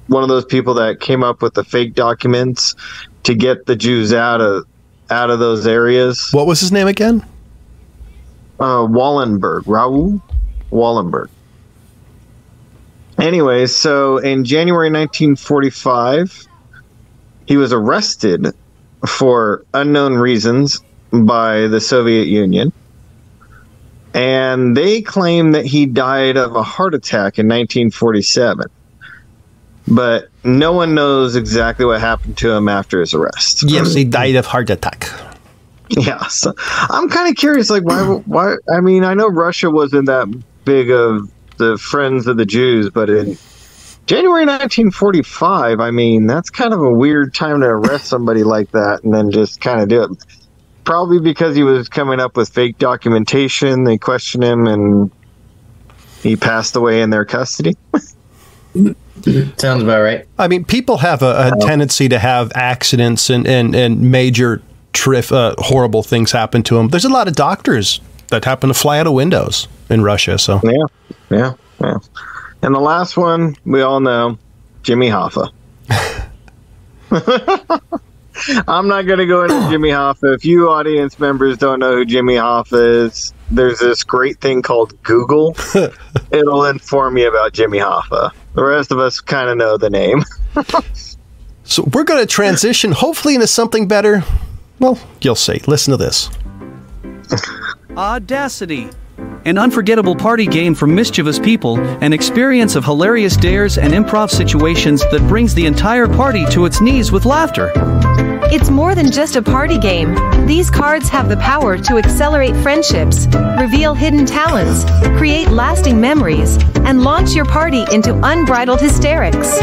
one of those people that came up with the fake documents to get the Jews out of those areas. What was his name again? Wallenberg. Raoul Wallenberg. Anyway, so in January 1945, he was arrested for unknown reasons by the Soviet Union. And they claim that he died of a heart attack in 1947. But no one knows exactly what happened to him after his arrest. Yes, he died of heart attack. Yeah, so I'm kind of curious, like, why? I mean, I know Russia wasn't that big of the friends of the Jews, but in January 1945, I mean, that's kind of a weird time to arrest somebody like that and then just kind of do it. Probably because he was coming up with fake documentation. They questioned him, and he passed away in their custody. Sounds about right. I mean, people have a tendency to have accidents and major horrible things happen to them. There's a lot of doctors that happen to fly out of windows in Russia. So yeah. And the last one we all know, Jimmy Hoffa. I'm not going to go into Jimmy Hoffa. If you audience members don't know who Jimmy Hoffa is, there's this great thing called Google. It'll inform you about Jimmy Hoffa. The rest of us kind of know the name. So we're going to transition, hopefully, into something better. Well, you'll see. Listen to this. Audacity. An unforgettable party game for mischievous people, an experience of hilarious dares and improv situations that brings the entire party to its knees with laughter. It's more than just a party game. These cards have the power to accelerate friendships, reveal hidden talents, create lasting memories, and launch your party into unbridled hysterics.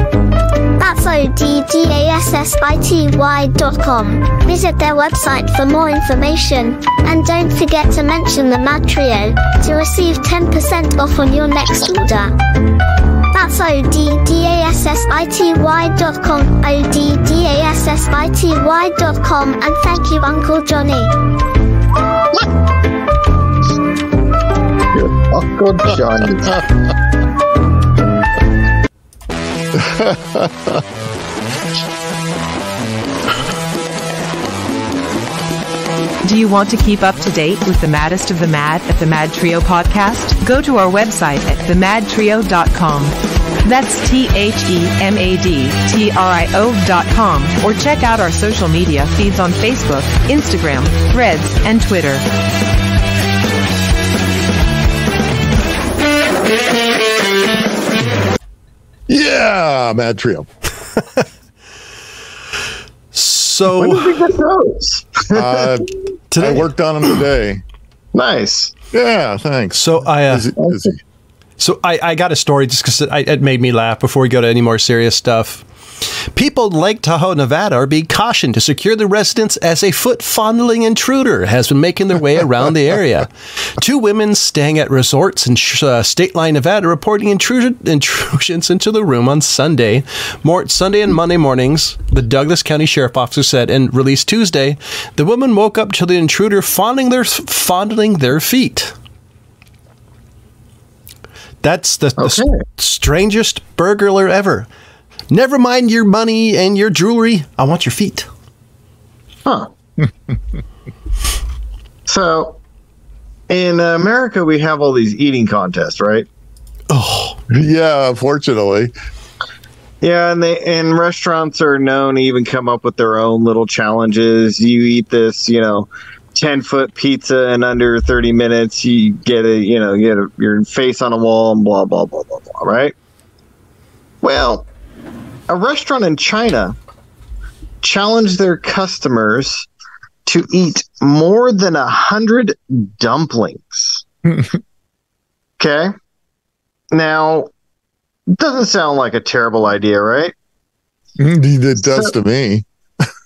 That's ODDASSITY.com. Visit their website for more information, and don't forget to mention the MadTrio to receive 10% off on your next order. That's ODDASSITY.com, ODDASSITY.com, and thank you, Uncle Johnny. Uncle Johnny. Do you want to keep up to date with the maddest of the mad at the MadTrio podcast? Go to our website at themadtrio.com. That's TheMadTrio.com, or check out our social media feeds on Facebook, Instagram, Threads, and Twitter. Yeah, MadTrio. So when did we get those? today, I worked on them today. Nice. Yeah, thanks. So busy. So I got a story just because it made me laugh before we go to any more serious stuff. People in Lake Tahoe, Nevada are being cautioned to secure the residents as a foot-fondling intruder has been making their way around the area. Two women staying at resorts in State Line, Nevada, reporting intrusions into the room on Sunday and Monday mornings, the Douglas County Sheriff Officer said, and released Tuesday. The women woke up to the intruder fondling their feet. That's the strangest burglar ever. Never mind your money and your jewelry. I want your feet. Huh. So, in America, we have all these eating contests, right? Oh. Yeah, unfortunately. Yeah, and restaurants are known to even come up with their own little challenges. You eat this, 10-foot pizza in under 30 minutes. You get your face on a wall and blah, blah, blah, blah, blah, right? Well, a restaurant in China challenged their customers to eat more than 100 dumplings. Okay? Now, doesn't sound like a terrible idea, right? It does to me.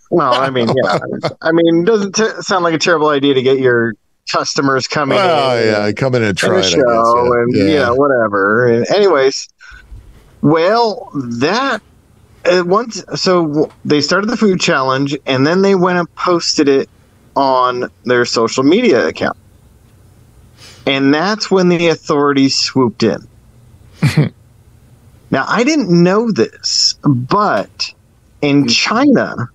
Well, I mean, yeah. I mean, it doesn't sound like a terrible idea to get your customers coming in. Yeah, come in and try it, show, I guess, yeah. And, whatever. And anyways, well, so they started the food challenge, and then they went and posted it on their social media account. And that's when the authorities swooped in. Now, I didn't know this, but in China,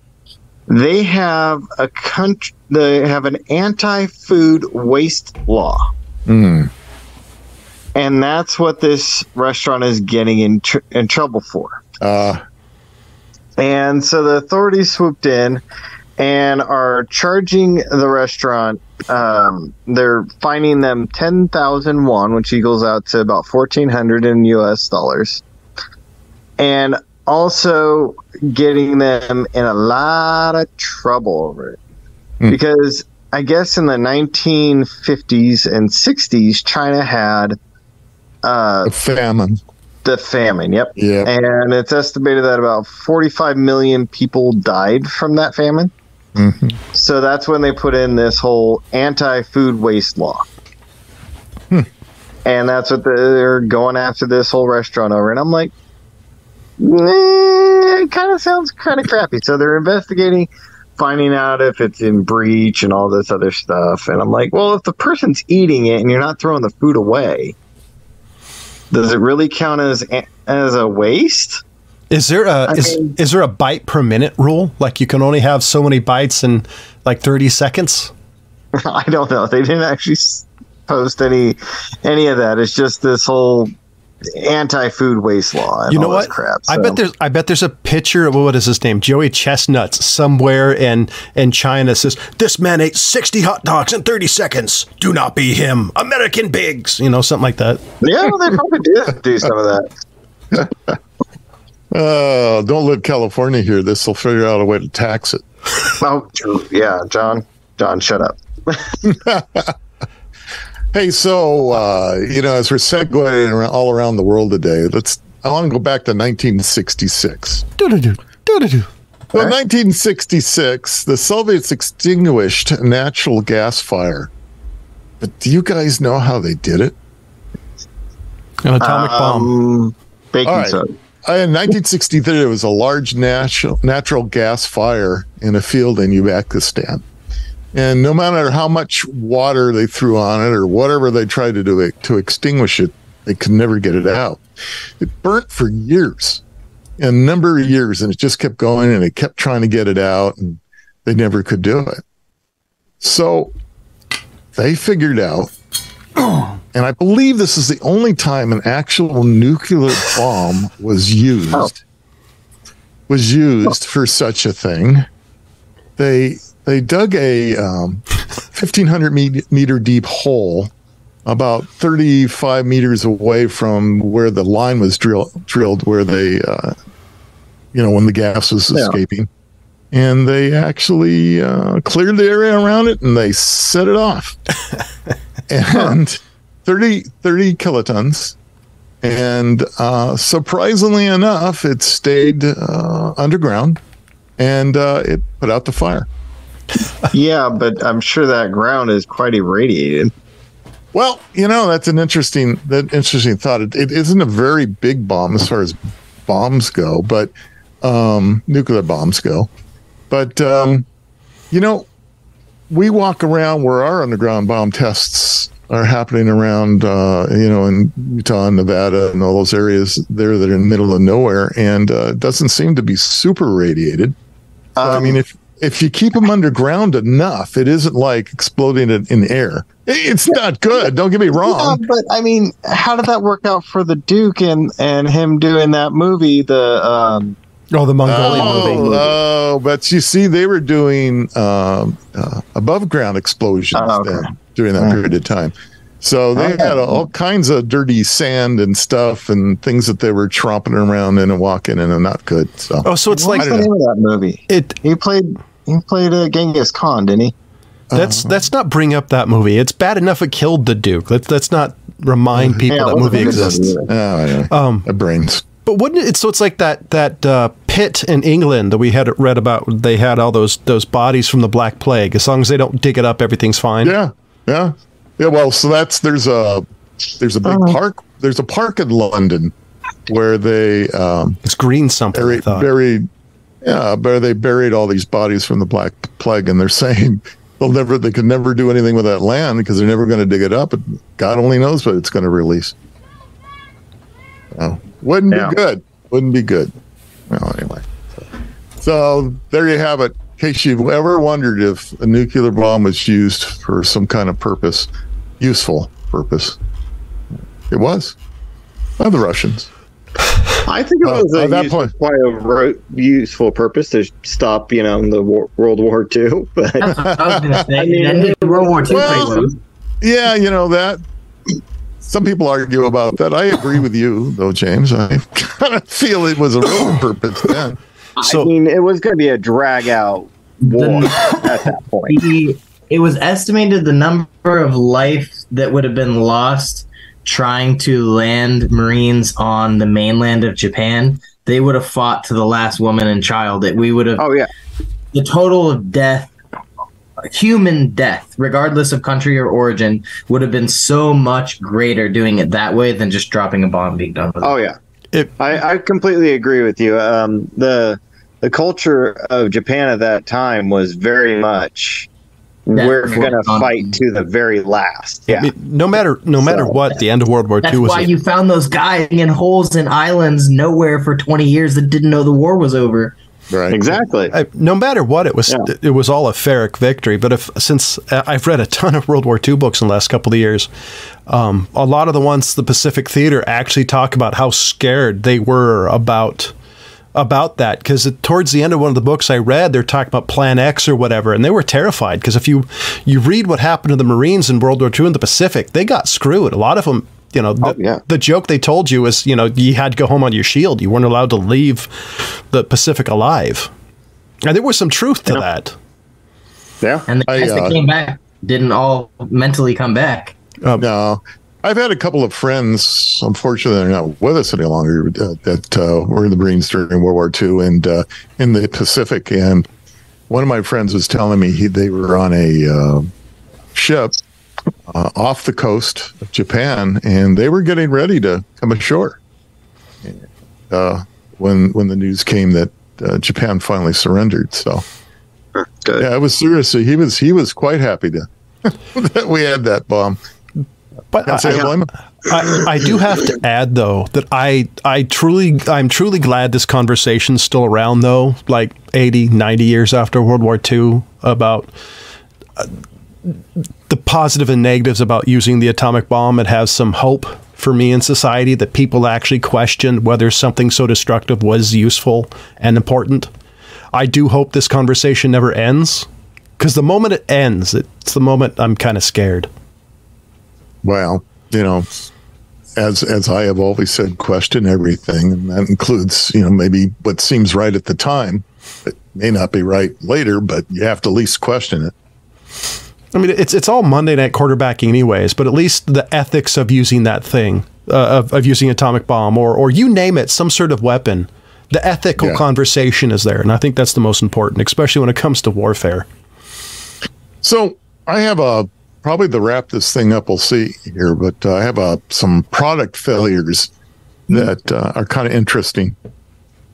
they have an anti-food waste law. And that's what this restaurant is getting in trouble for. And so the authorities swooped in and are charging the restaurant. They're fining them 10,000 won, which equals out to about 1,400 in US dollars. And also getting them in a lot of trouble over it. Because I guess in the 1950s and 60s, China had famine. The famine, yep. And it's estimated that about 45 million people died from that famine. So that's when they put in this whole anti-food waste law. And that's what they're going after this whole restaurant over. And I'm like, it kind of sounds kind of crappy. So they're investigating, finding out if it's in breach and all this other stuff. And I'm like, well, if the person's eating it and you're not throwing the food away, does it really count as a waste? Is there a bite per minute rule? Like you can only have so many bites in like 30 seconds? I don't know. They didn't actually post any of that. It's just this whole anti-food waste law. And you know all what? This crap, so. I bet there's a picture of, what is his name? Joey Chestnuts somewhere in China says, "This man ate 60 hot dogs in 30 seconds. Do not be him. American pigs." Something like that. Yeah, well, they probably did do some of that. Don't live California here. This will figure out a way to tax it. Oh, yeah, John, shut up. Hey, so, as we're segueing all around the world today, I want to go back to 1966. Well, 1966, the Soviets extinguished a natural gas fire. But do you guys know how they did it? An atomic bomb. Baking soda. In 1963, there was a large natural gas fire in a field in Uzbekistan. And no matter how much water they threw on it or whatever they tried to do to extinguish it, they could never get it out. It burnt for years, a number of years, and it just kept going, and they kept trying to get it out, and they never could do it. So they figured out, and I believe this is the only time an actual nuclear bomb was used for such a thing. They dug a 1,500 meter deep hole about 35 meters away from where the line was drilled where they, when the gas was escaping. And they actually cleared the area around it, and they set it off. And 30 kilotons. And surprisingly enough, it stayed underground, and it put out the fire. Yeah, but I'm sure that ground is quite irradiated. Well, that's an interesting thought. It isn't a very big bomb as far as bombs go, but nuclear bombs go. But we walk around where our underground bomb tests are happening around, in Utah and Nevada and all those areas there that are in the middle of nowhere, and it doesn't seem to be super radiated. So, if you keep them underground enough, it isn't like exploding it in air. It's not good. Don't get me wrong. Yeah, but I mean, how did that work out for the Duke and him doing that movie? The Mongolian movie. Oh, but you see, they were doing above ground explosions then during that period of time. So they had all kinds of dirty sand and stuff and things that they were tromping around in and walking in, and not good. So it's like what's the name of that movie? He played Genghis Khan, didn't he? Let's not bring up that movie. It's bad enough it killed the Duke. Let's not remind people that movie exists. Brains. But wouldn't it? So it's like that pit in England that we had read about. They had all those bodies from the Black Plague. As long as they don't dig it up, everything's fine. Yeah. Well, so there's a big park. There's a park in London where they it's green something. Buried they buried all these bodies from the Black Plague, and they're saying they could never do anything with that land because they're never going to dig it up. And God only knows what it's going to release. Wouldn't be good. Wouldn't be good. Well, anyway. So there you have it. In case you've ever wondered if a nuclear bomb was used for some kind of purpose, useful purpose, it was by the Russians. I think it was quite a useful purpose to stop, the World War II. But I was going to say, World War II. Well, yeah, that. Some people argue about that. I agree with you, though, James. I kind of feel it was a real purpose then. I mean, it was going to be a drag-out war at that point. It was estimated the number of life that would have been lost trying to land Marines on the mainland of Japan. They would have fought to the last woman and child. We would have. Oh yeah. The total of death, human death, regardless of country or origin, would have been so much greater doing it that way than just dropping a bomb being done with it. Oh yeah. I completely agree with you. The culture of Japan at that time was very much we're going to fight to the very last. Yeah. I mean, no matter what, the end of World War II was. That's why you found those guys in holes in islands nowhere for 20 years that didn't know the war was over. Right. Exactly. No matter what, it was all a Pyrrhic victory. But since I've read a ton of World War II books in the last couple of years, a lot of the ones the Pacific Theater actually talk about how scared they were about that, because towards the end of one of the books I read, they're talking about Plan X or whatever, and they were terrified because if you read what happened to the Marines in World War II in the Pacific, they got screwed. A lot of them, the joke they told you is, you had to go home on your shield. You weren't allowed to leave the Pacific alive. And there was some truth to that. Yeah. And the guys that came back didn't all mentally come back. No. I've had a couple of friends, unfortunately, they're not with us any longer, that were in the Marines during World War II and in the Pacific. And one of my friends was telling me they were on a ship off the coast of Japan, and they were getting ready to come ashore when the news came that Japan finally surrendered. So, yeah, it was seriously, he was quite happy that we had that bomb. But I do have to add, though, that I'm truly glad this conversation's still around, though, like 80, 90 years after World War II, about the positive and negatives about using the atomic bomb. It has some hope for me in society that people actually question whether something so destructive was useful and important. I do hope this conversation never ends, because the moment it ends, it's the moment I'm kind of scared. Well, as I have always said, question everything, and that includes, maybe what seems right at the time. It may not be right later, but you have to at least question it. I mean, it's all Monday night quarterbacking anyways, but at least the ethics of using that thing, of using atomic bomb or you name it, some sort of weapon, the ethical conversation is there. And I think that's the most important, especially when it comes to warfare. So I have probably to wrap this thing up, we'll see here, but I have some product failures that are kind of interesting.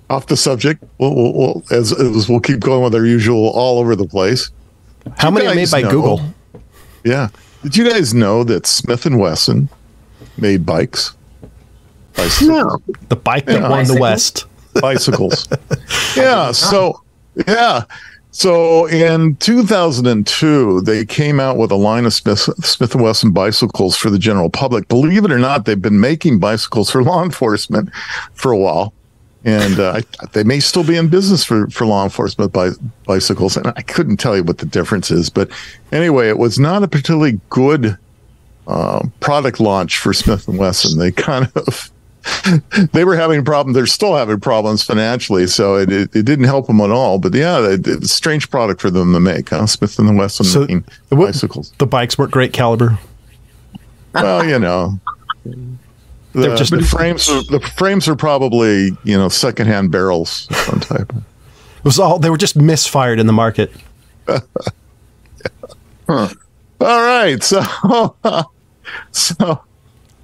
Off the subject, we'll keep going with our usual all over the place. How many are made by Google? Yeah. Did you guys know that Smith & Wesson made bikes? No. The bike that won the West. Bicycles. Yeah. So So in 2002, they came out with a line of Smith & Wesson bicycles for the general public. Believe it or not, they've been making bicycles for law enforcement for a while. And they may still be in business for law enforcement bicycles. And I couldn't tell you what the difference is. But anyway, it was not a particularly good product launch for Smith & Wesson. They kind of... they were having problems. They're still having problems financially, so it didn't help them at all. But yeah, it's a strange product for them to make, huh? Smith & Wesson making bicycles. The bikes weren't great caliber. Well, you know, the frames are probably, you know, secondhand barrels of some type. They were just misfired in the market. Huh. All right, so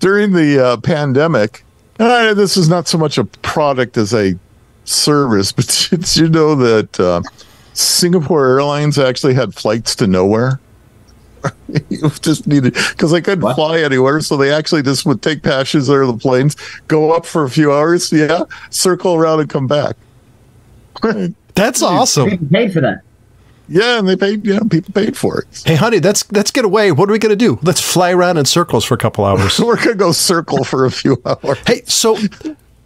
during the pandemic. This is not so much a product as a service, but did you know that Singapore Airlines actually had flights to nowhere? You just needed, because they couldn't fly anywhere, so they actually just would take passengers out of the planes, go up for a few hours, circle around and come back. That's awesome. People paid for that. Yeah, and they paid. Yeah, people paid for it. Hey, honey, let's get away. What are we going to do? Let's fly around in circles for a couple hours. We're going to go circle for a few hours. Hey, so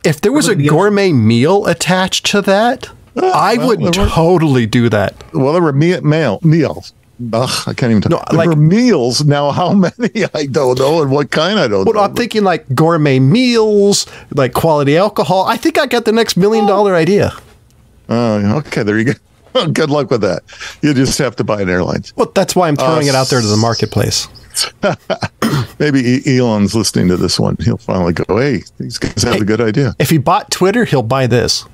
if there was a gourmet meal attached to that, I would totally do that. Well, there were meals. Ugh, I can't even tell. No, there were meals. Now, how many? I don't know, and what kind I don't know. Well, I'm thinking like gourmet meals, like quality alcohol. I think I got the next $1 million idea. Okay, there you go. Good luck with that. You just have to buy an airline. Well, that's why I'm throwing it out there to the marketplace. Maybe Elon's listening to this one. He'll finally go, hey, these guys have a good idea. If he bought Twitter, he'll buy this.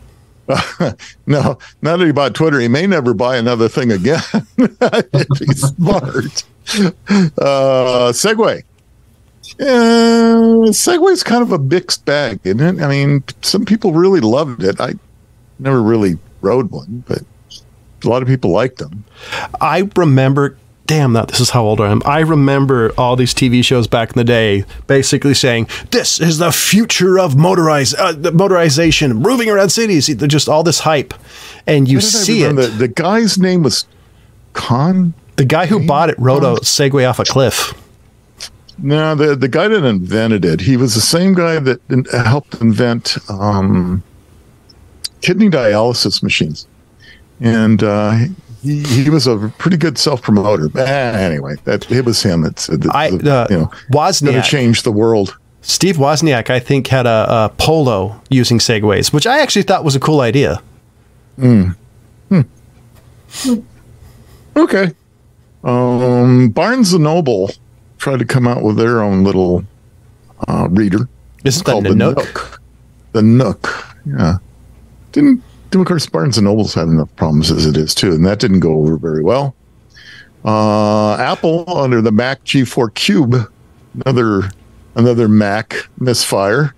No, not that he bought Twitter. He may never buy another thing again. If he's smart. Segway. Segway's kind of a mixed bag, isn't it? I mean, some people really loved it. I never really rode one, but a lot of people liked them. I remember, this is how old I am. I remember all these TV shows back in the day basically saying, this is the future of motorization, moving around cities. They're just all this hype. And you see it. The guy's name was Khan? The guy who bought it rode a Segway off a cliff. No, the guy that invented it, he was the same guy that helped invent kidney dialysis machines. And he was a pretty good self-promoter. Anyway, it was him. Wozniak changed the world. Steve Wozniak, I think, had a polo using Segways, which I actually thought was a cool idea. Okay. Barnes & Noble tried to come out with their own little reader. Isn't that the Nook? The Nook, yeah. Of course, Barnes & Noble's had enough problems as it is, too, and that didn't go over very well. Apple, under the Mac G4 Cube, another Mac misfire.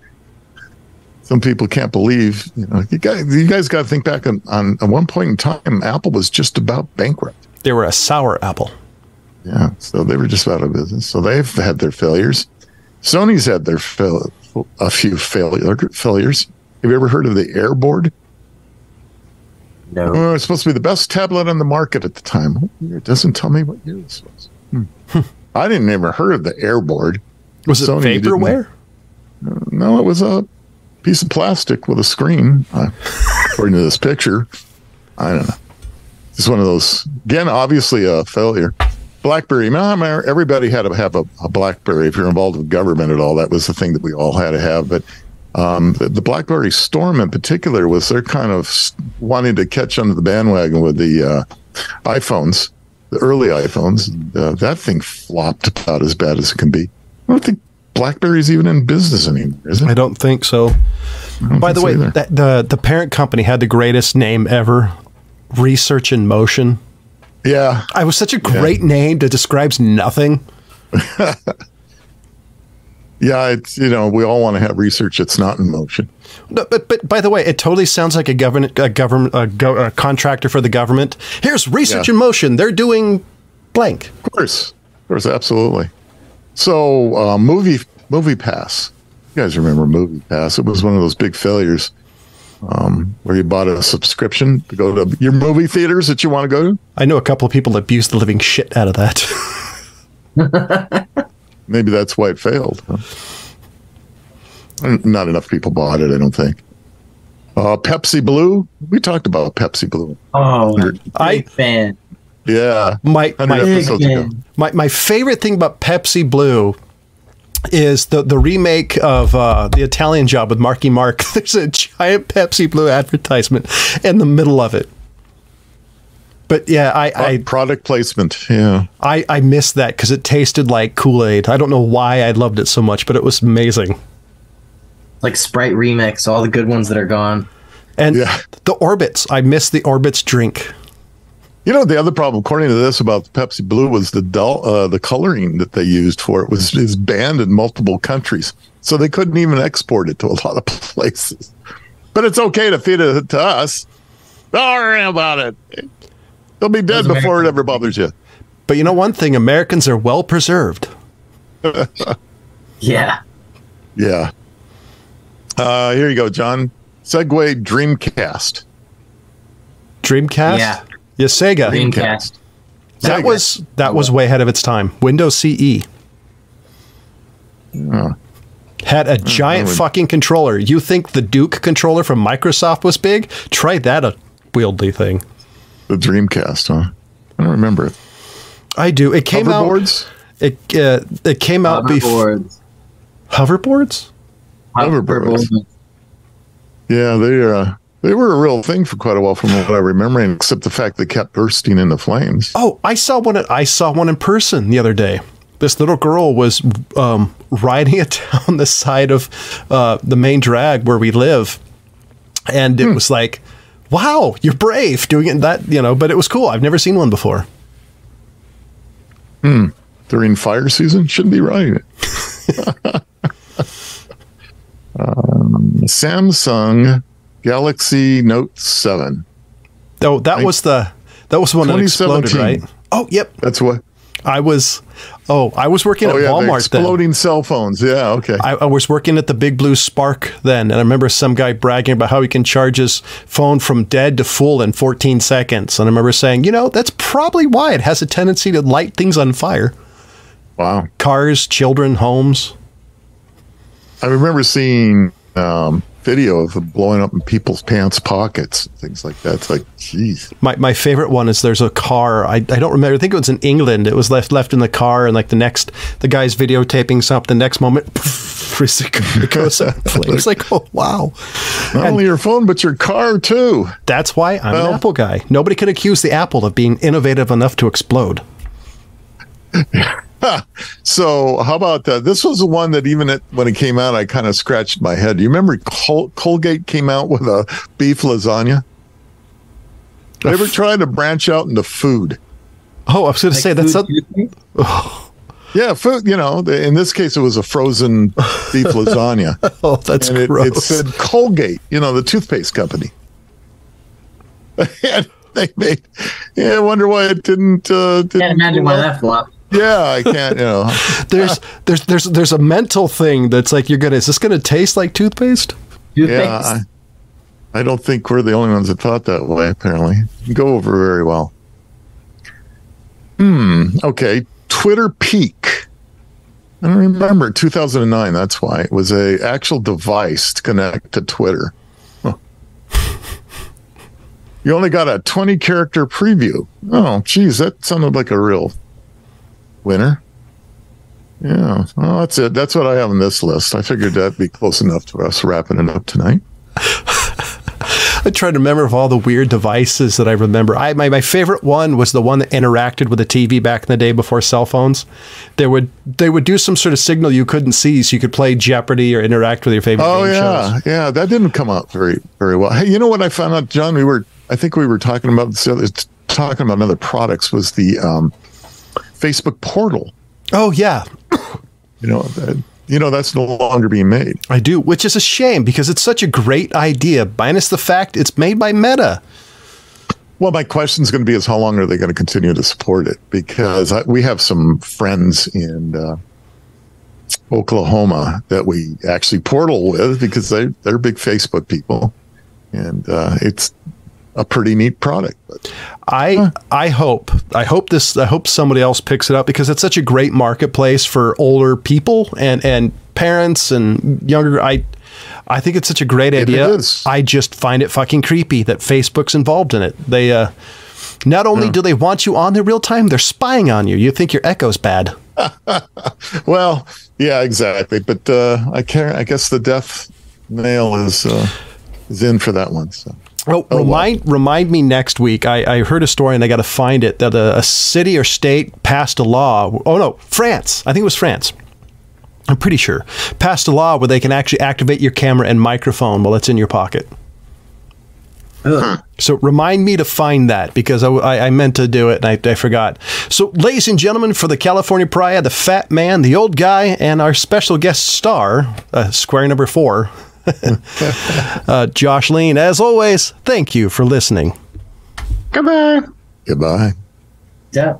Some people can't believe, you guys got to think back on at one point in time, Apple was just about bankrupt. They were a sour apple. Yeah, so they were just out of business. So they've had their failures. Sony's had a few failures. Have you ever heard of the Airboard? No. It's supposed to be the best tablet on the market at the time. It doesn't tell me what year this was. I didn't ever heard of the Airboard. Was it vaporware? No, it was a piece of plastic with a screen, according to this picture. I don't know. It's one of those, again, obviously a failure. BlackBerry. Everybody had to have a BlackBerry. If you're involved with government at all, that was the thing that we all had to have. But the BlackBerry Storm in particular was they're kind of wanting to catch onto the bandwagon with the iPhones, the early iPhones. That thing flopped about as bad as it can be. I don't think BlackBerry's even in business anymore, is it? I don't think so. By the way, the parent company had the greatest name ever, Research in Motion. Yeah. It was such a great name that describes nothing. Yeah, it's, we all want to have research that's not in motion. No, but by the way, it totally sounds like a contractor for the government. Here's Research in Motion. They're doing blank. Of course, absolutely. So, Movie Pass. You guys remember Movie Pass? It was one of those big failures. where you bought a subscription to go to your movie theaters that you want to go to. I know a couple of people that abused the living shit out of that. Maybe that's why it failed. Huh? Not enough people bought it, I don't think. Pepsi Blue. We talked about Pepsi Blue. Oh, big fan. Yeah. My favorite thing about Pepsi Blue is the remake of The Italian Job with Marky Mark. There's a giant Pepsi Blue advertisement in the middle of it. But yeah, I product placement. Yeah. I missed that because it tasted like Kool-Aid. I don't know why I loved it so much, but it was amazing. Like Sprite Remix, all the good ones that are gone. And the Orbits. I missed the Orbits drink. You know, the other problem, according to this, about the Pepsi Blue was the coloring that they used for it is banned in multiple countries. So they couldn't even export it to a lot of places. But it's okay to feed it to us. Don't worry about it. They'll be dead before it ever bothers you. But you know one thing, Americans are well preserved. Yeah. Yeah. Here you go, John. Segway Dreamcast. Dreamcast? Yeah. Yeah, Sega. Dreamcast. That was way ahead of its time. Windows CE. Had a giant fucking controller. You think the Duke controller from Microsoft was big? Try that unwieldy thing. The Dreamcast, huh? I don't remember it. I do. It came Hoverboards? out. It came out before. Hoverboards? Hoverboards. Yeah, they were a real thing for quite a while, from what I remember, except the fact they kept bursting into flames. Oh, I saw one in person the other day. This little girl was riding it down the side of the main drag where we live, and it was like, wow, you're brave doing it. That, you know, but it was cool. I've never seen one before. During fire season, shouldn't be riding it. Samsung Galaxy Note 7. Oh, that was the one that exploded, right? Oh, yep. That's what I was working at Walmart then. Exploding cell phones. Yeah, okay. I was working at the Big Blue Spark then, and I remember some guy bragging about how he can charge his phone from dead to full in 14 seconds. And I remember saying, you know, that's probably why it has a tendency to light things on fire. Wow. Cars, children, homes. I remember seeing video of them blowing up in people's pants pockets, things like that. It's like, geez. My favorite one is there's a car. I don't remember. I think it was in England. It was left in the car, and like the guy's videotaping something. Next moment, it goes up in flames. Like, oh wow! Not only your phone, but your car too. That's why I'm an Apple guy. Nobody could accuse the Apple of being innovative enough to explode. So how about this was the one that even when it came out, I kind of scratched my head. Do you remember Colgate came out with a beef lasagna? They ever tried to branch out into food? Oh, I was going to say that's yeah, food. You know, in this case, it was a frozen beef lasagna. Oh, that's and gross. It said Colgate, you know, the toothpaste company. And they made. Yeah, I wonder why it didn't. Can't imagine why that flopped. Yeah, I can't. You know, there's a mental thing that's like is this gonna taste like toothpaste? Yeah, I don't think we're the only ones that thought that way. Apparently, it go over very well. Okay, Twitter Peak. I don't remember 2009. That's why it was a actual device to connect to Twitter. Huh. You only got a 20-character preview. Oh, geez, that sounded like a real winner. Yeah, well, that's it. That's what I have on this list. I figured that'd be close enough to us wrapping it up tonight. I tried to remember of all the weird devices that I remember. My favorite one was the one that interacted with the TV back in the day before cell phones. They would do some sort of signal you couldn't see, so you could play Jeopardy or interact with your favorite game shows. Yeah, that didn't come out very, very well. Hey, you know what I found out, John? I think we were talking about other products. Was the Facebook portal. Oh yeah. You know that's no longer being made. I do, which is a shame because it's such a great idea, minus the fact it's made by Meta. Well, my question is going to be how long are they going to continue to support it? Because we have some friends in Oklahoma that we actually portal with because they're big Facebook people. and it's a pretty neat product. But I hope somebody else picks it up, because it's such a great marketplace for older people and parents and younger. I think it's such a great idea. It is. I just find it fucking creepy that Facebook's involved in it. They not only do they want you on there real time, they're spying on you. You think your echo's bad. Well, yeah, exactly. But I guess the death nail is in for that one. So. Remind me next week. I heard a story, and I got to find it, that a city or state passed a law. Oh no, France. I think it was France. I'm pretty sure. Passed a law where they can actually activate your camera and microphone while it's in your pocket. So remind me to find that, because I meant to do it and I forgot. So, ladies and gentlemen, for the California Pariah, the Fat Man, the Old Guy, and our special guest star, square number 4, Jocelyn, as always, thank you for listening. Goodbye. Goodbye. Yeah.